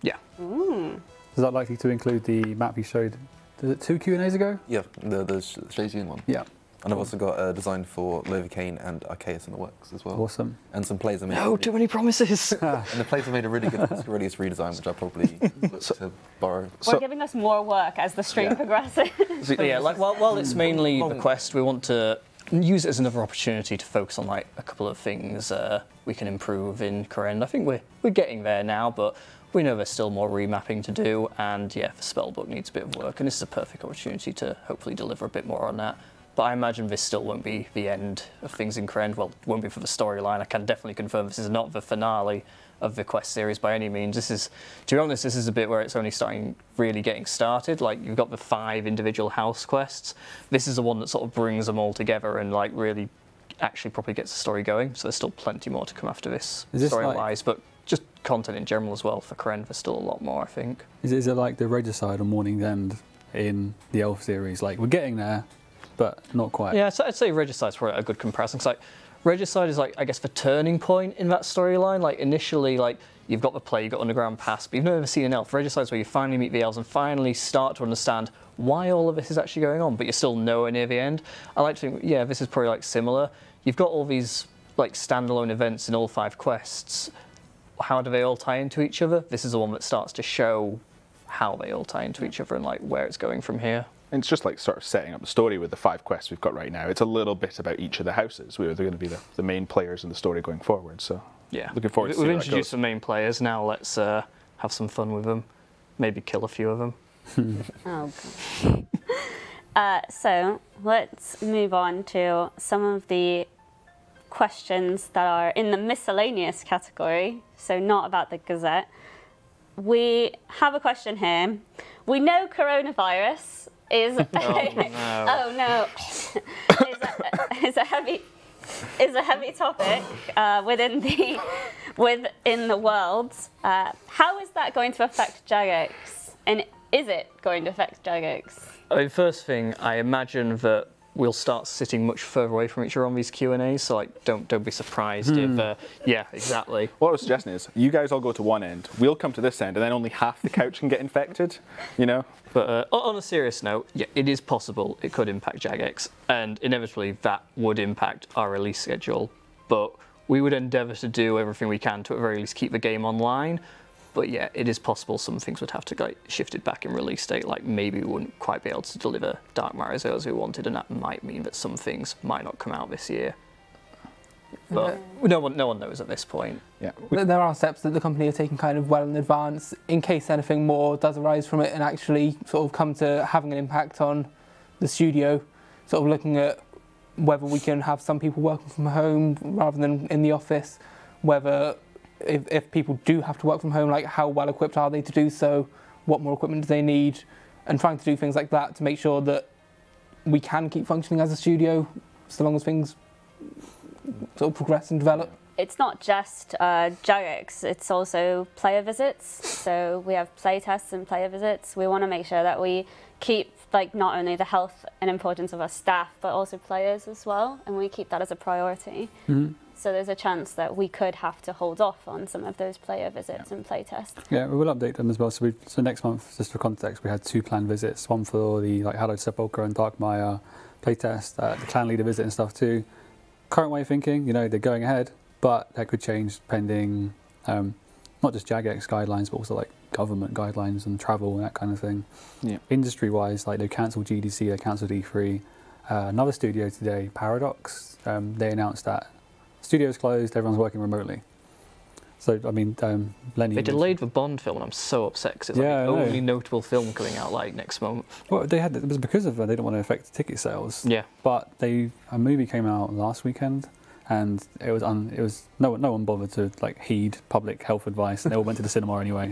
Yeah. Is that likely to include the map you showed? Was it 2 Q&As ago? Yeah, the Shazian one. Yeah. And I've also got a design for Lovicane and Arceus in the works as well. Awesome. And some players have made No, too many promises. and the players have made a really good physical release redesign, which I'll probably look to borrow. We're giving us more work as the stream progresses. But yeah, like while it's mainly the quest, we want to use it as another opportunity to focus on like a couple of things we can improve in Koren. I think we're getting there now, but we know there's still more remapping to do, and yeah, the spellbook needs a bit of work, and this is a perfect opportunity to hopefully deliver a bit more on that. But I imagine this still won't be the end of things in Koren. Well, it won't be for the storyline. I can definitely confirm this is not the finale of the quest series by any means. This is, to be honest, this is a bit where it's only really getting started. Like, you've got the 5 individual house quests. This is the one that sort of brings them all together and like really actually probably gets the story going. So there's still plenty more to come after this story-wise, but just content in general as well for Koren. There's still a lot more, I think. Is it like the Regicide or Morning's End in the Elf series? Like, we're getting there, but not quite. Yeah, so I'd say Regicide's probably a good comparison. It's like Regicide is like, I guess, the turning point in that storyline. Like, initially, like, you've got the play, you've got Underground Pass, but you've never seen an elf. Regicide's where you finally meet the elves and finally start to understand why all of this is actually going on, but you're still nowhere near the end. I like to think, yeah, this is probably like similar. You've got all these like standalone events in all 5 quests. How do they all tie into each other? This is the one that starts to show how they all tie into each other and like where it's going from here. And it's just like sort of setting up the story with the 5 quests we've got right now. It's a little bit about each of the houses. They're going to be the main players in the story going forward. So yeah, looking forward to seeing We've how that introduced goes. the main players. Now let's have some fun with them. Maybe kill a few of them. Oh, God. So let's move on to some of the questions that are in the miscellaneous category, so not about the Gazette. We have a question here. We know coronavirus is is a heavy topic within the world. How is that going to affect Jagex? And is it going to affect Jagex? I mean, first thing, I imagine that we'll start sitting much further away from each other on these Q&As, so like don't be surprised if yeah, exactly. What I was suggesting is you guys all go to one end, we'll come to this end, and then only half the couch can get infected, you know? But on a serious note, yeah, it is possible it could impact Jagex, and inevitably that would impact our release schedule. But we would endeavour to do everything we can to at the very least keep the game online. But yeah, it is possible some things would have to get shifted back in release date, like maybe we wouldn't quite be able to deliver Dark Matters as we wanted, and that might mean that some things might not come out this year. But no one knows at this point. Yeah. There are steps that the company are taking kind of well in advance in case anything more does arise from it and actually sort of come to having an impact on the studio, sort of looking at whether we can have some people working from home rather than in the office, whether if people do have to work from home, like how well equipped are they to do so, what more equipment do they need, and trying to do things like that to make sure that we can keep functioning as a studio so long as things sort of progress and develop. It's not just Jagex, it's also player visits. So we have play tests and player visits. We want to make sure that we keep like not only the health and importance of our staff, but also players as well, and we keep that as a priority. Mm-hmm. So there's a chance that we could have to hold off on some of those player visits and play tests. Yeah, we will update them as well. So next month, just for context, we had 2 planned visits. One for the like Hallowed, Sepulchre and Darkmire playtest, the clan leader visit and stuff too. Current way of thinking, you know, they're going ahead, but that could change pending not just Jagex guidelines, but also like government guidelines and travel and that kind of thing. Yeah. Industry-wise, like they cancelled GDC, they cancelled E3. Another studio today, Paradox, they announced that studio's closed, everyone's working remotely. So, I mean, Lenny... They delayed the Bond film, and I'm so upset because it's like the only notable film coming out like next month. Well, it was because of they didn't want to affect ticket sales. Yeah. But a movie came out last weekend, and it was no one bothered to like heed public health advice, and they all went to the cinema anyway.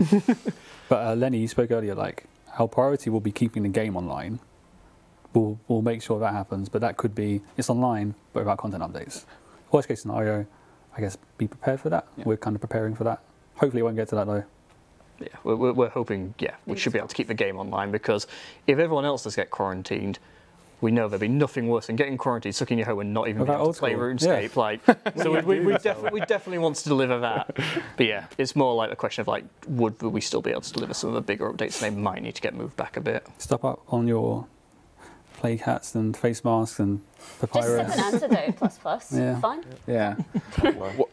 But Lenny, you spoke earlier, like our priority will be keeping the game online. We'll make sure that happens, but that could be it's online, but without content updates. Worst case scenario, I guess be prepared for that. Yeah. We're kind of preparing for that. Hopefully it won't get to that though. Yeah, we're hoping, yeah, we should be able to keep the game online, because if everyone else does get quarantined, we know there'll be nothing worse than getting quarantined, stuck in your home and not even being able to play RuneScape. Yeah. Like, so we definitely want to deliver that. But yeah, it's more like a question of like, would we still be able to deliver some of the bigger updates? They might need to get moved back a bit. Step up on your plague hats and face masks and Just papyrus. sip an antidote plus. Yeah. Fine. Yeah.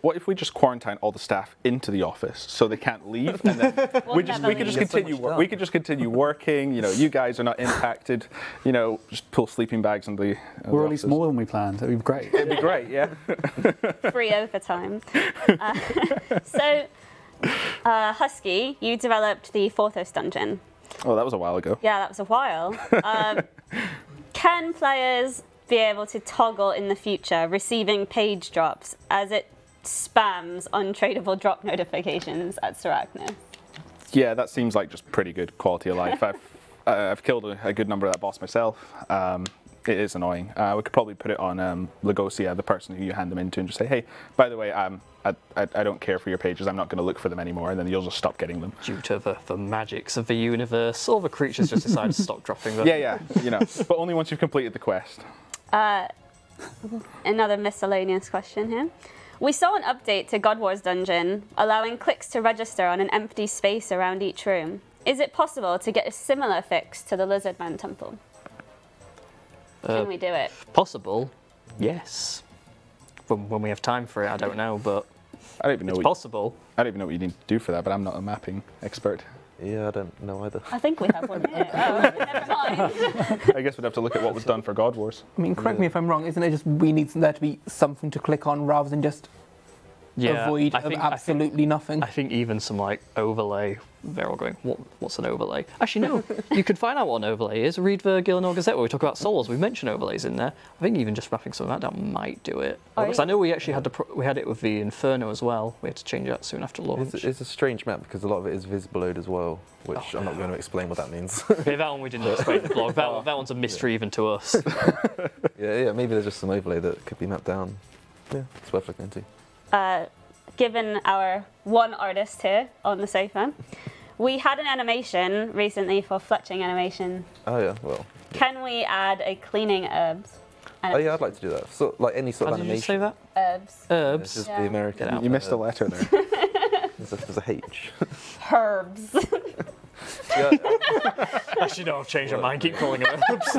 What if we just quarantine all the staff into the office so they can't leave, and then we could just continue working. You know, you guys are not impacted. You know, just pull sleeping bags in the. Or at least more than we planned. It'd be great. It'd be great, yeah. Free overtime. So, Husky, you developed the Forthos dungeon. Oh, that was a while ago. Yeah, that was a while. Can players be able to toggle in the future receiving page drops as it spams untradeable drop notifications at Sarachnis? Yeah, that seems like just pretty good quality of life. I've killed a good number of that boss myself. It is annoying. We could probably put it on Legosia, the person who you hand them into, and just say, hey, by the way, I don't care for your pages. I'm not going to look for them anymore, and then you'll just stop getting them. Due to the magics of the universe, all the creatures just decide to stop dropping them. Yeah, you know, but only once you've completed the quest. Another miscellaneous question here. We saw an update to God Wars Dungeon allowing clicks to register on an empty space around each room. Is it possible to get a similar fix to the Lizardmen temple? Can we do it? Possible, yes. When we have time for it, I don't know, but I don't even know it's possible. I don't even know what you need to do for that, but I'm not a mapping expert. Yeah, I don't know either. I think we have one here. Oh, never mind. I guess we'd have to look at what was done for God Wars. I mean, correct me if I'm wrong, isn't it just we need there to be something to click on rather than just a void of absolutely nothing? I think even some like overlay, they're all going, what's an overlay? Actually, no, you can find out what an overlay is. Read the Gillinor Gazette where we talk about souls. We mention overlays in there. I think even just wrapping some of that down might do it. Because I know we actually had we had it with the Inferno as well. We had to change that soon after launch. It's a strange map because a lot of it is visible load as well, which I'm not going to explain what that means. Yeah, that one we didn't explain the blog. That one's a mystery even to us. Yeah, maybe there's just some overlay that could be mapped down. Yeah, it's worth looking into. Given our one artist here on the sofa, we had an animation recently for fletching animation. Oh yeah, well. Can we add a cleaning herbs? Oh yeah, I'd like to do that. So, like any sort of animation. Did you say that? Herbs. Herbs. This is Yeah. the American. You missed a letter there. There's a H. Herbs. Yeah. Actually, no, I've changed my mind. Keep calling it herbs.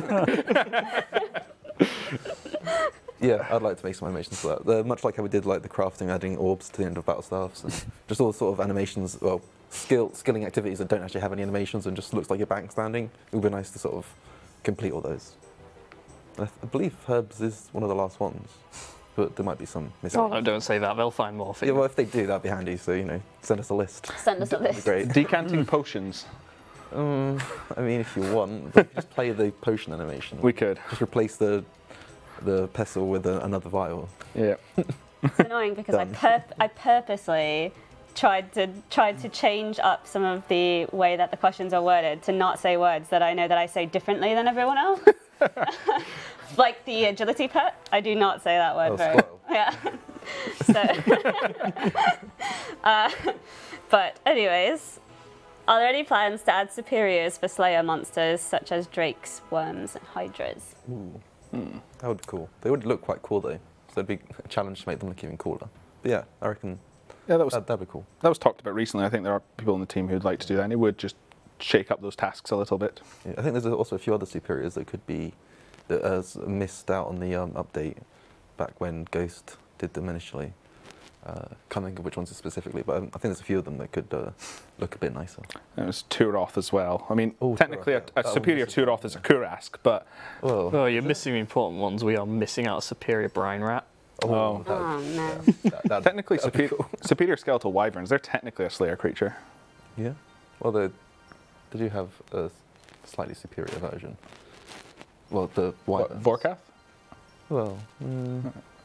Yeah, I'd like to make some animations for that. Much like how we did like the crafting, adding orbs to the end of battle staffs, and just all sort of animations, well, skilling activities that don't actually have any animations and just looks like you're bank standing. It would be nice to sort of complete all those. I believe Herbs is one of the last ones, but there might be some missing. Oh, no, don't say that. They'll find more for you. Yeah, well, if they do, that'd be handy. So, you know, send us a list. Send us a That'd be list. great. Decanting potions. I mean, if you want, but just play the potion animation. We could. Just replace the pestle with another vial. Yeah. It's annoying because I purposely tried to change up some of the way that the questions are worded to not say words that I know that I say differently than everyone else. Like the agility pet, I do not say that word very well. Yeah. So, but anyways, are there any plans to add superiors for Slayer monsters such as drakes, worms, and hydras? Ooh. That would be cool. They would look quite cool though, so it'd be a challenge to make them look even cooler. But yeah, I reckon that'd be cool. That was talked about recently. I think there are people on the team who'd like to do that, and it would just shake up those tasks a little bit. Yeah, I think there's also a few other superiors that could be that missed out on the update back when Ghost did them initially. Can't think of which ones specifically, but I think there's a few of them that could look a bit nicer. And it was Turoth as well. I mean, Oh, technically Turoth, a superior Turoth is a Kurask, but Well, Oh, you're missing the important ones. We are missing out a superior brine rat. Oh no. technically that'd be cool. superior skeletal wyverns, they're technically a Slayer creature. Yeah. Well, they do have a slightly superior version. Well, the white. Vorkath? Well,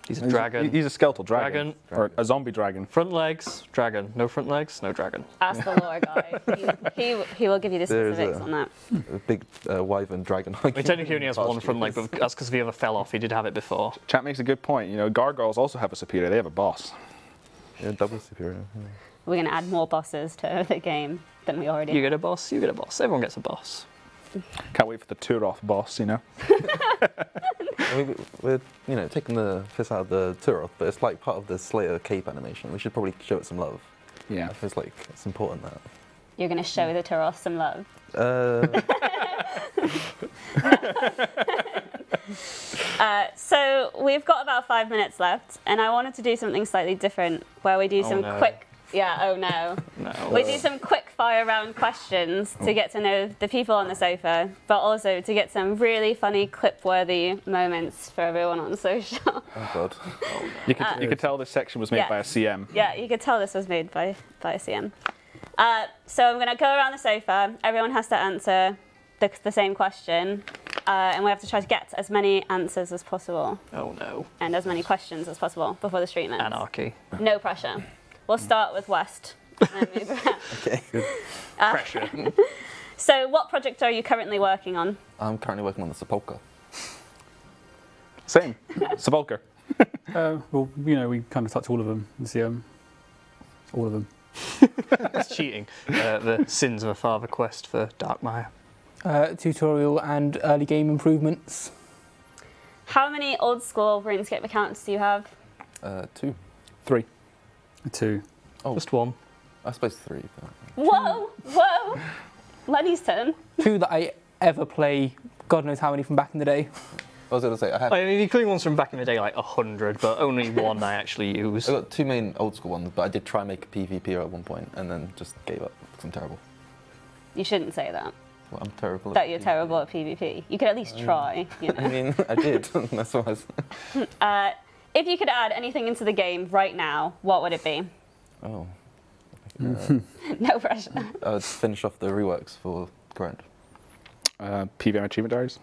He's a dragon. He's a skeletal dragon. Or a zombie dragon. Front legs, dragon. No front legs, no dragon. Ask the lore guy. He will give you the There's specifics on that. a big wyvern dragon. I mean, technically he only has one front leg, but that's because the other fell off. He did have it before. Chat makes a good point. You know, gargoyles also have a superior. They have a boss. Yeah, double superior. Yeah. We're going to add more bosses to the game than we already You have. get a boss, you get a boss. Everyone gets a boss. Can't wait for the Turoth boss, you know. I mean, we're taking the piss out of the Turoth, but it's like part of the Slayer cape animation. We should probably show it some love. Yeah. It feels like it's important that. You're going to show the Turoth some love. So we've got about 5 minutes left, and I wanted to do something slightly different, where we do some quick. Yeah. Oh no. No. We do some quick fire round questions to get to know the people on the sofa, but also to get some really funny clip-worthy moments for everyone on social. Oh God. You could tell this section was made by a CM. Yeah, you could tell this was made by a CM. So I'm going to go around the sofa. Everyone has to answer the same question, and we have to try to get as many answers as possible. Oh no. And as many questions as possible before the stream ends. Anarchy. No pressure. We'll start with West and then move around. Okay. Good. Pressure. So what project are you currently working on? I'm currently working on the Sepulchre. Same. Sepulchre. Well, you know, we kind of touch all of them. All of them. That's cheating. The Sins of a Father quest for Darkmire. Tutorial and early game improvements. How many old school RuneScape accounts do you have? 2. 3. 2. Oh, Just one. I suppose 3. But... Whoa, whoa. Lenny's turn. 2 that I ever play, God knows how many from back in the day. I was going to say, I have. I mean, including ones from back in the day, like 100, but only one I actually use. I got 2 main old school ones, but I did try and make a PvP at one point, and then just gave up because I'm terrible. You shouldn't say that. Well, I'm terrible. That you're terrible at PvP. You could at least try. You know? I mean, I did. That's what I was. If you could add anything into the game right now, what would it be? Oh. No pressure. I would finish off the reworks for current. PvM Achievement Diaries.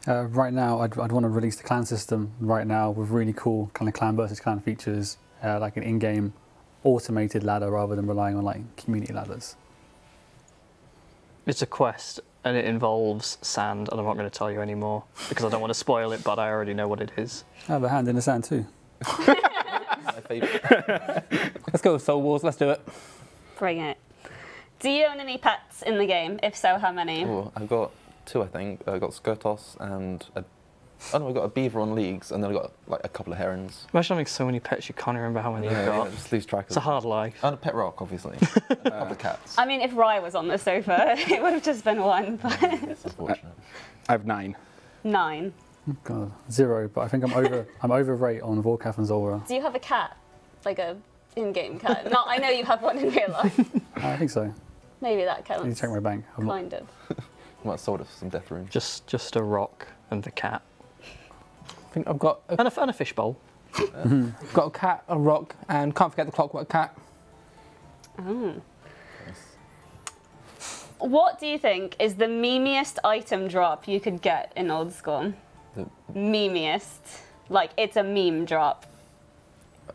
Right now, I'd want to release the clan system right now with really cool kind of clan versus clan features, like an in-game automated ladder rather than relying on like community ladders. It's a quest, and it involves sand, and I'm not going to tell you anymore because I don't want to spoil it, but I already know what it is. I have a hand in the sand too. My favourite. Let's go with Soul Wars, let's do it. Bring it. Do you own any pets in the game? If so, how many? Oh, I've got 2, I think. I got Skirtos and I got a beaver on leagues, and then I got like a couple of herons. Imagine having so many pets you can't remember how many you've got. Yeah, just lose track of It's a hard life. And a pet rock, obviously. And a couple of cats. I mean, if Rye was on the sofa, it would have just been 1, but It's unfortunate. I have 9. 9. Oh, God, 0. But I think I'm over rate on Vorkath and Zora. Do you have a cat? Like a in-game cat? Not. I know you have one in real life. I think so. Maybe that I need to counts. check my bank. Kind of. I might have sold it for some death runes. Just a rock and the cat. I think I've got And a fishbowl. got a cat, a rock, and can't forget the clockwork cat. Oh. What do you think is the memeiest item drop you could get in Old School? The- Memeiest. Like, it's a meme drop.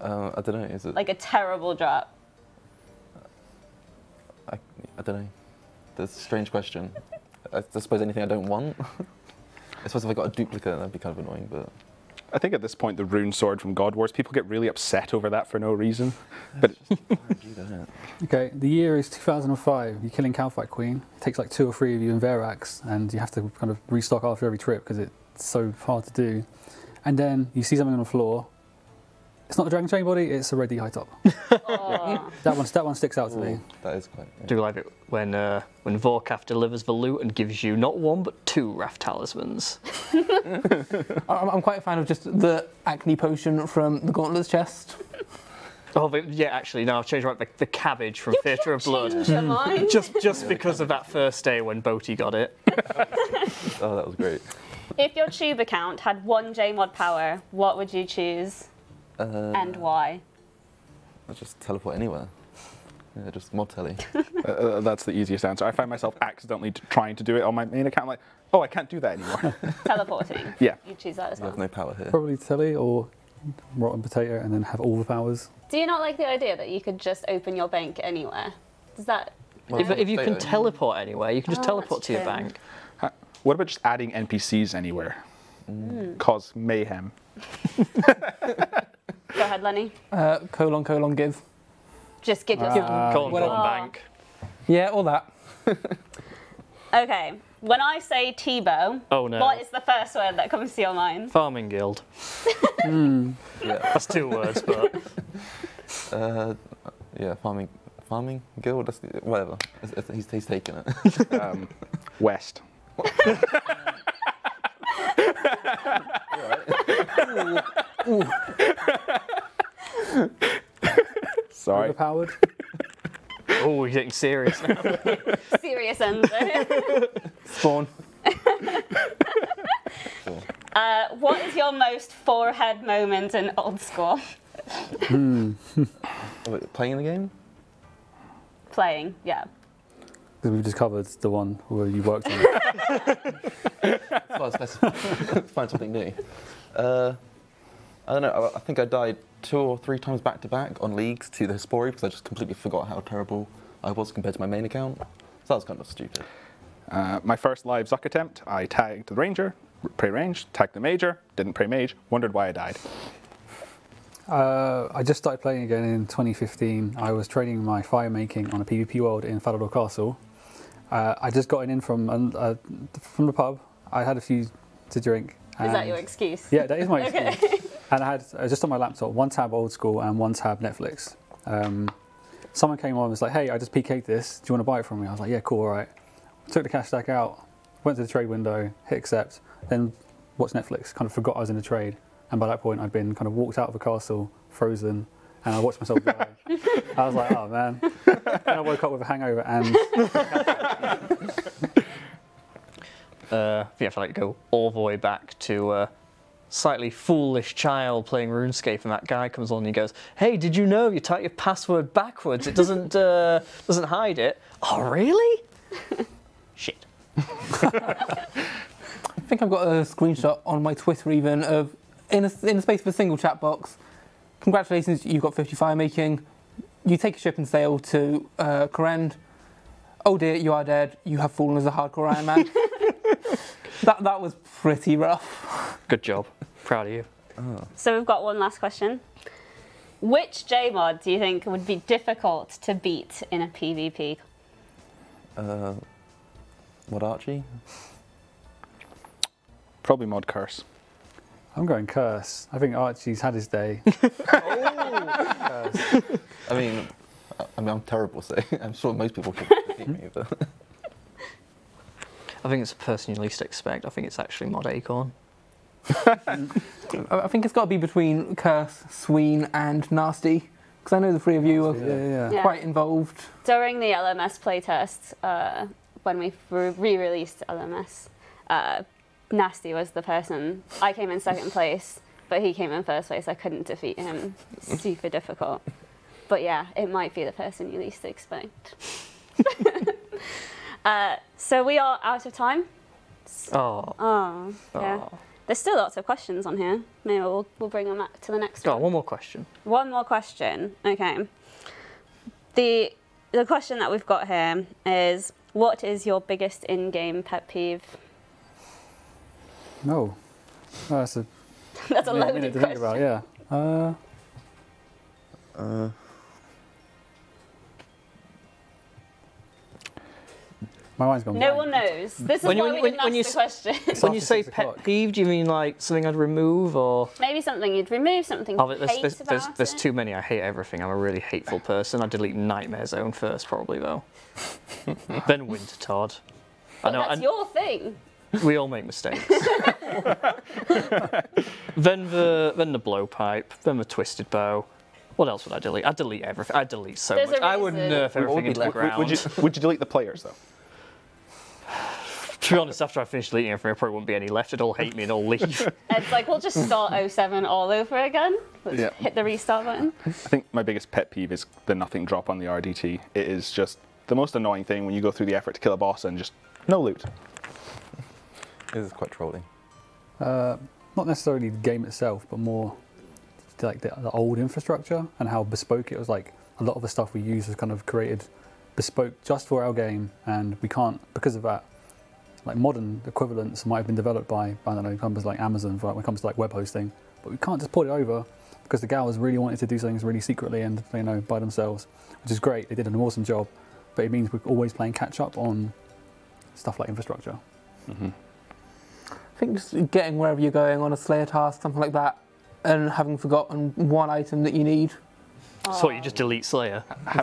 I don't know, is it? Like a terrible drop. I don't know. That's a strange question. I suppose anything I don't want. I suppose if I got a duplicate, that'd be kind of annoying, but... I think at this point the rune sword from God Wars, people get really upset over that for no reason. But Okay, the year is 2005. You're killing Calfight Queen. It takes like 2 or 3 of you in Verax, and you have to kind of restock after every trip because it's so hard to do. And then you see something on the floor. It's not a Dragon Chain body, it's a red D high top. Oh. That one sticks out to me. That is quite... I do like it when Vorkath delivers the loot and gives you not 1 but 2 Raft Talismans. I'm quite a fan of just the acne potion from the Gauntlets chest. Oh, but yeah, actually, no, I've changed the cabbage from Theatre of Blood. Change your mind. Just because of that first day when Boaty got it. Oh, that was great. If your tube account had 1 JMod power, what would you choose and why? I'll just teleport anywhere. Yeah, just mod telly. that's the easiest answer. I find myself accidentally trying to do it on my main account. I'm like, oh, I can't do that anymore. Teleporting. Yeah. You choose that as You well. have no power here. Probably Telly or Rotten Potato and then have all the powers. Do you not like the idea that you could just open your bank anywhere? Does that... Well, If you can potato. teleport anywhere, you can just Oh, teleport that's to your true. bank. What about just adding NPCs anywhere? Cause mayhem. Go ahead, Lenny. Give. Just give yourself... Go on, whatever. bank. Yeah, all that. Okay. When I say Tebow, Oh no. what is the first word that comes to your mind? Farming Guild. Yeah, That's 2 words, but yeah, farming guild. Whatever. He's taken it. West. Sorry. Overpowered. Oh, you're getting serious now. Serious end. Spawn. What is your most forehead moment in Old School? Oh, wait, playing the game? Playing, yeah. Because we've just covered the one where you worked on it. Find something new. I don't know. I think I died 2 or 3 times back to back on leagues to the Spory because I just completely forgot how terrible I was compared to my main account. So that was kind of stupid. My first live Zuck attempt, I tagged the Ranger, pre-range, tagged the Major, didn't pre-mage, wondered why I died. I just started playing again in 2015. I was training my fire making on a PvP world in Hallowed Castle. I just got in from the pub. I had a few to drink. Is that your excuse? Yeah, that is my excuse. Okay. And I had just on my laptop 1 tab Old School and 1 tab Netflix. Someone came on and was like, "Hey, I just PK'd this. Do you want to buy it from me?" I was like, "Yeah, cool, all right." Took the cash stack out, went to the trade window, hit accept, then watched Netflix. Kind of forgot I was in a trade, and by that point I'd been kind of walked out of the castle, frozen, and I watched myself die. I was like, "Oh man!" And I woke up with a hangover and. You have to like go all the way back to a slightly foolish child playing RuneScape, and that guy comes on and he goes, "Hey, did you know you type your password backwards? It doesn't hide it." "Oh, really?" Shit. I think I've got a screenshot on my Twitter even of, in the space of a single chat box, "Congratulations, you've got 50 fire making. You take a ship and sail to Korend. Oh dear, you are dead. You have fallen as a hardcore Iron Man." That was pretty rough. Good job. Proud of you. Oh. So we've got one last question. Which JMod do you think would be difficult to beat in a PvP? What, Archie? Probably Mod Curse. I'm going Curse. I think Archie's had his day. I mean, I'm terrible, so I'm sure most people can beat me, but... I think it's the person you least expect. I think it's actually Mod Acorn. I think it's got to be between Curse, Sween, and Nasty, because I know the 3 of you are Yeah. quite involved. During the LMS playtest, when we re-released LMS, Nasty was the person. I came in 2nd place, but he came in 1st place. I couldn't defeat him. Super difficult. But yeah, it might be the person you least expect. So we are out of time. Oh. Yeah. There's still lots of questions on here. Maybe we'll bring them back to the next Got one. one more question. One more question. Okay. The question that we've got here is, what is your biggest in-game pet peeve? No. Oh, that's a That's a minute loaded to think question. about, yeah. My mind's gone No blank. one knows. This is When you- why we when- didn't when you ask the question. It's When you after say 6 pet o'clock. peeve, do you mean like something I'd remove, or? Maybe something you'd remove, something Oh, you hate about there's it. too many. I hate everything. I'm a really hateful person. I'd delete Nightmare Zone first, probably, though. Then Winter Todd. But that's your thing. We all make mistakes. then the blowpipe, then the twisted bow. What else would I delete? I'd delete everything. I'd delete so There's much. a I would reason. nerf everything into the ground. Would you delete the players though? To be honest, after I finish deleting everything, there probably wouldn't be any left. They'd all hate me and all leave. It's like, we'll just start 07 all over again. Let's Yeah. hit the restart button. I think my biggest pet peeve is the nothing drop on the RDT. It is just the most annoying thing when you go through the effort to kill a boss and just no loot. This is quite trolling. Not necessarily the game itself, but more like the old infrastructure and how bespoke it was. Like a lot of the stuff we use was kind of created bespoke just for our game, and we can't, because of that. Like modern equivalents might have been developed by, I don't know, companies like Amazon when it comes to like web hosting, but we can't just port it over because the gals really wanted to do things really secretly and by themselves, which is great. They did an awesome job, but it means we're always playing catch up on stuff like infrastructure. Mm-hmm. I think just getting wherever you're going on a Slayer task, something like that, and having forgotten one item that you need. So you just delete Slayer. I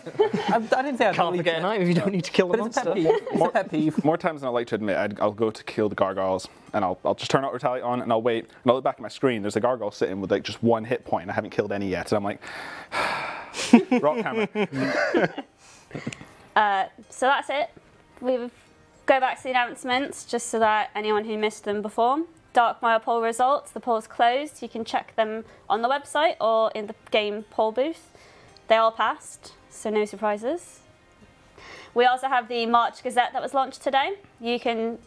didn't say I Can't forget an item if you don't need to kill the But it's a monster. pet peeve. It's a pet peeve. More times than I like to admit, I'll go to kill the gargoyles, and I'll just turn auto retaliate on, and I'll wait, and I'll look back at my screen. There's a gargoyle sitting with like just 1 hit point, and I haven't killed any yet, and I'm like, rock hammer. So that's it. We'll go back to the announcements just so that anyone who missed them before. Darkmire poll results, the poll's closed. You can check them on the website or in the game poll booth. They all passed, so no surprises. We also have the March Gazette that was launched today. You can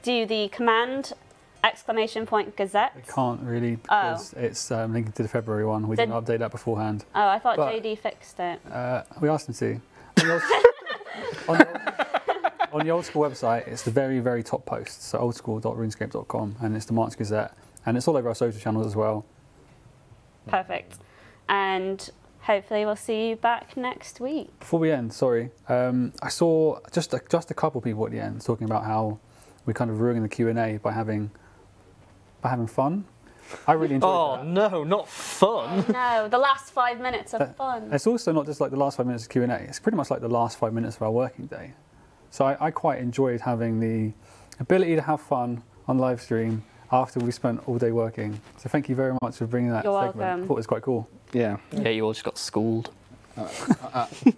do the command !Gazette. I can't really because it's linked to the February one. We didn't update that beforehand. Oh, I thought But- JD fixed it. We asked him to. On the Old School website, it's the very, very top post, so oldschool.runescape.com, and it's the March Gazette, and it's all over our social channels as well. Perfect. And hopefully we'll see you back next week. Before we end, sorry, I saw just a couple people at the end talking about how we kind of ruined the Q&A by having fun. I really enjoyed Oh that. no, not fun. No, the last 5 minutes of fun. It's also not just like the last 5 minutes of Q&A, it's pretty much like the last 5 minutes of our working day. So I quite enjoyed having the ability to have fun on live stream after we spent all day working. So thank you very much for bringing that You're segment. welcome. I thought it was quite cool. Yeah, Yeah, you all just got schooled.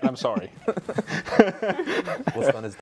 I'm sorry. What's fun is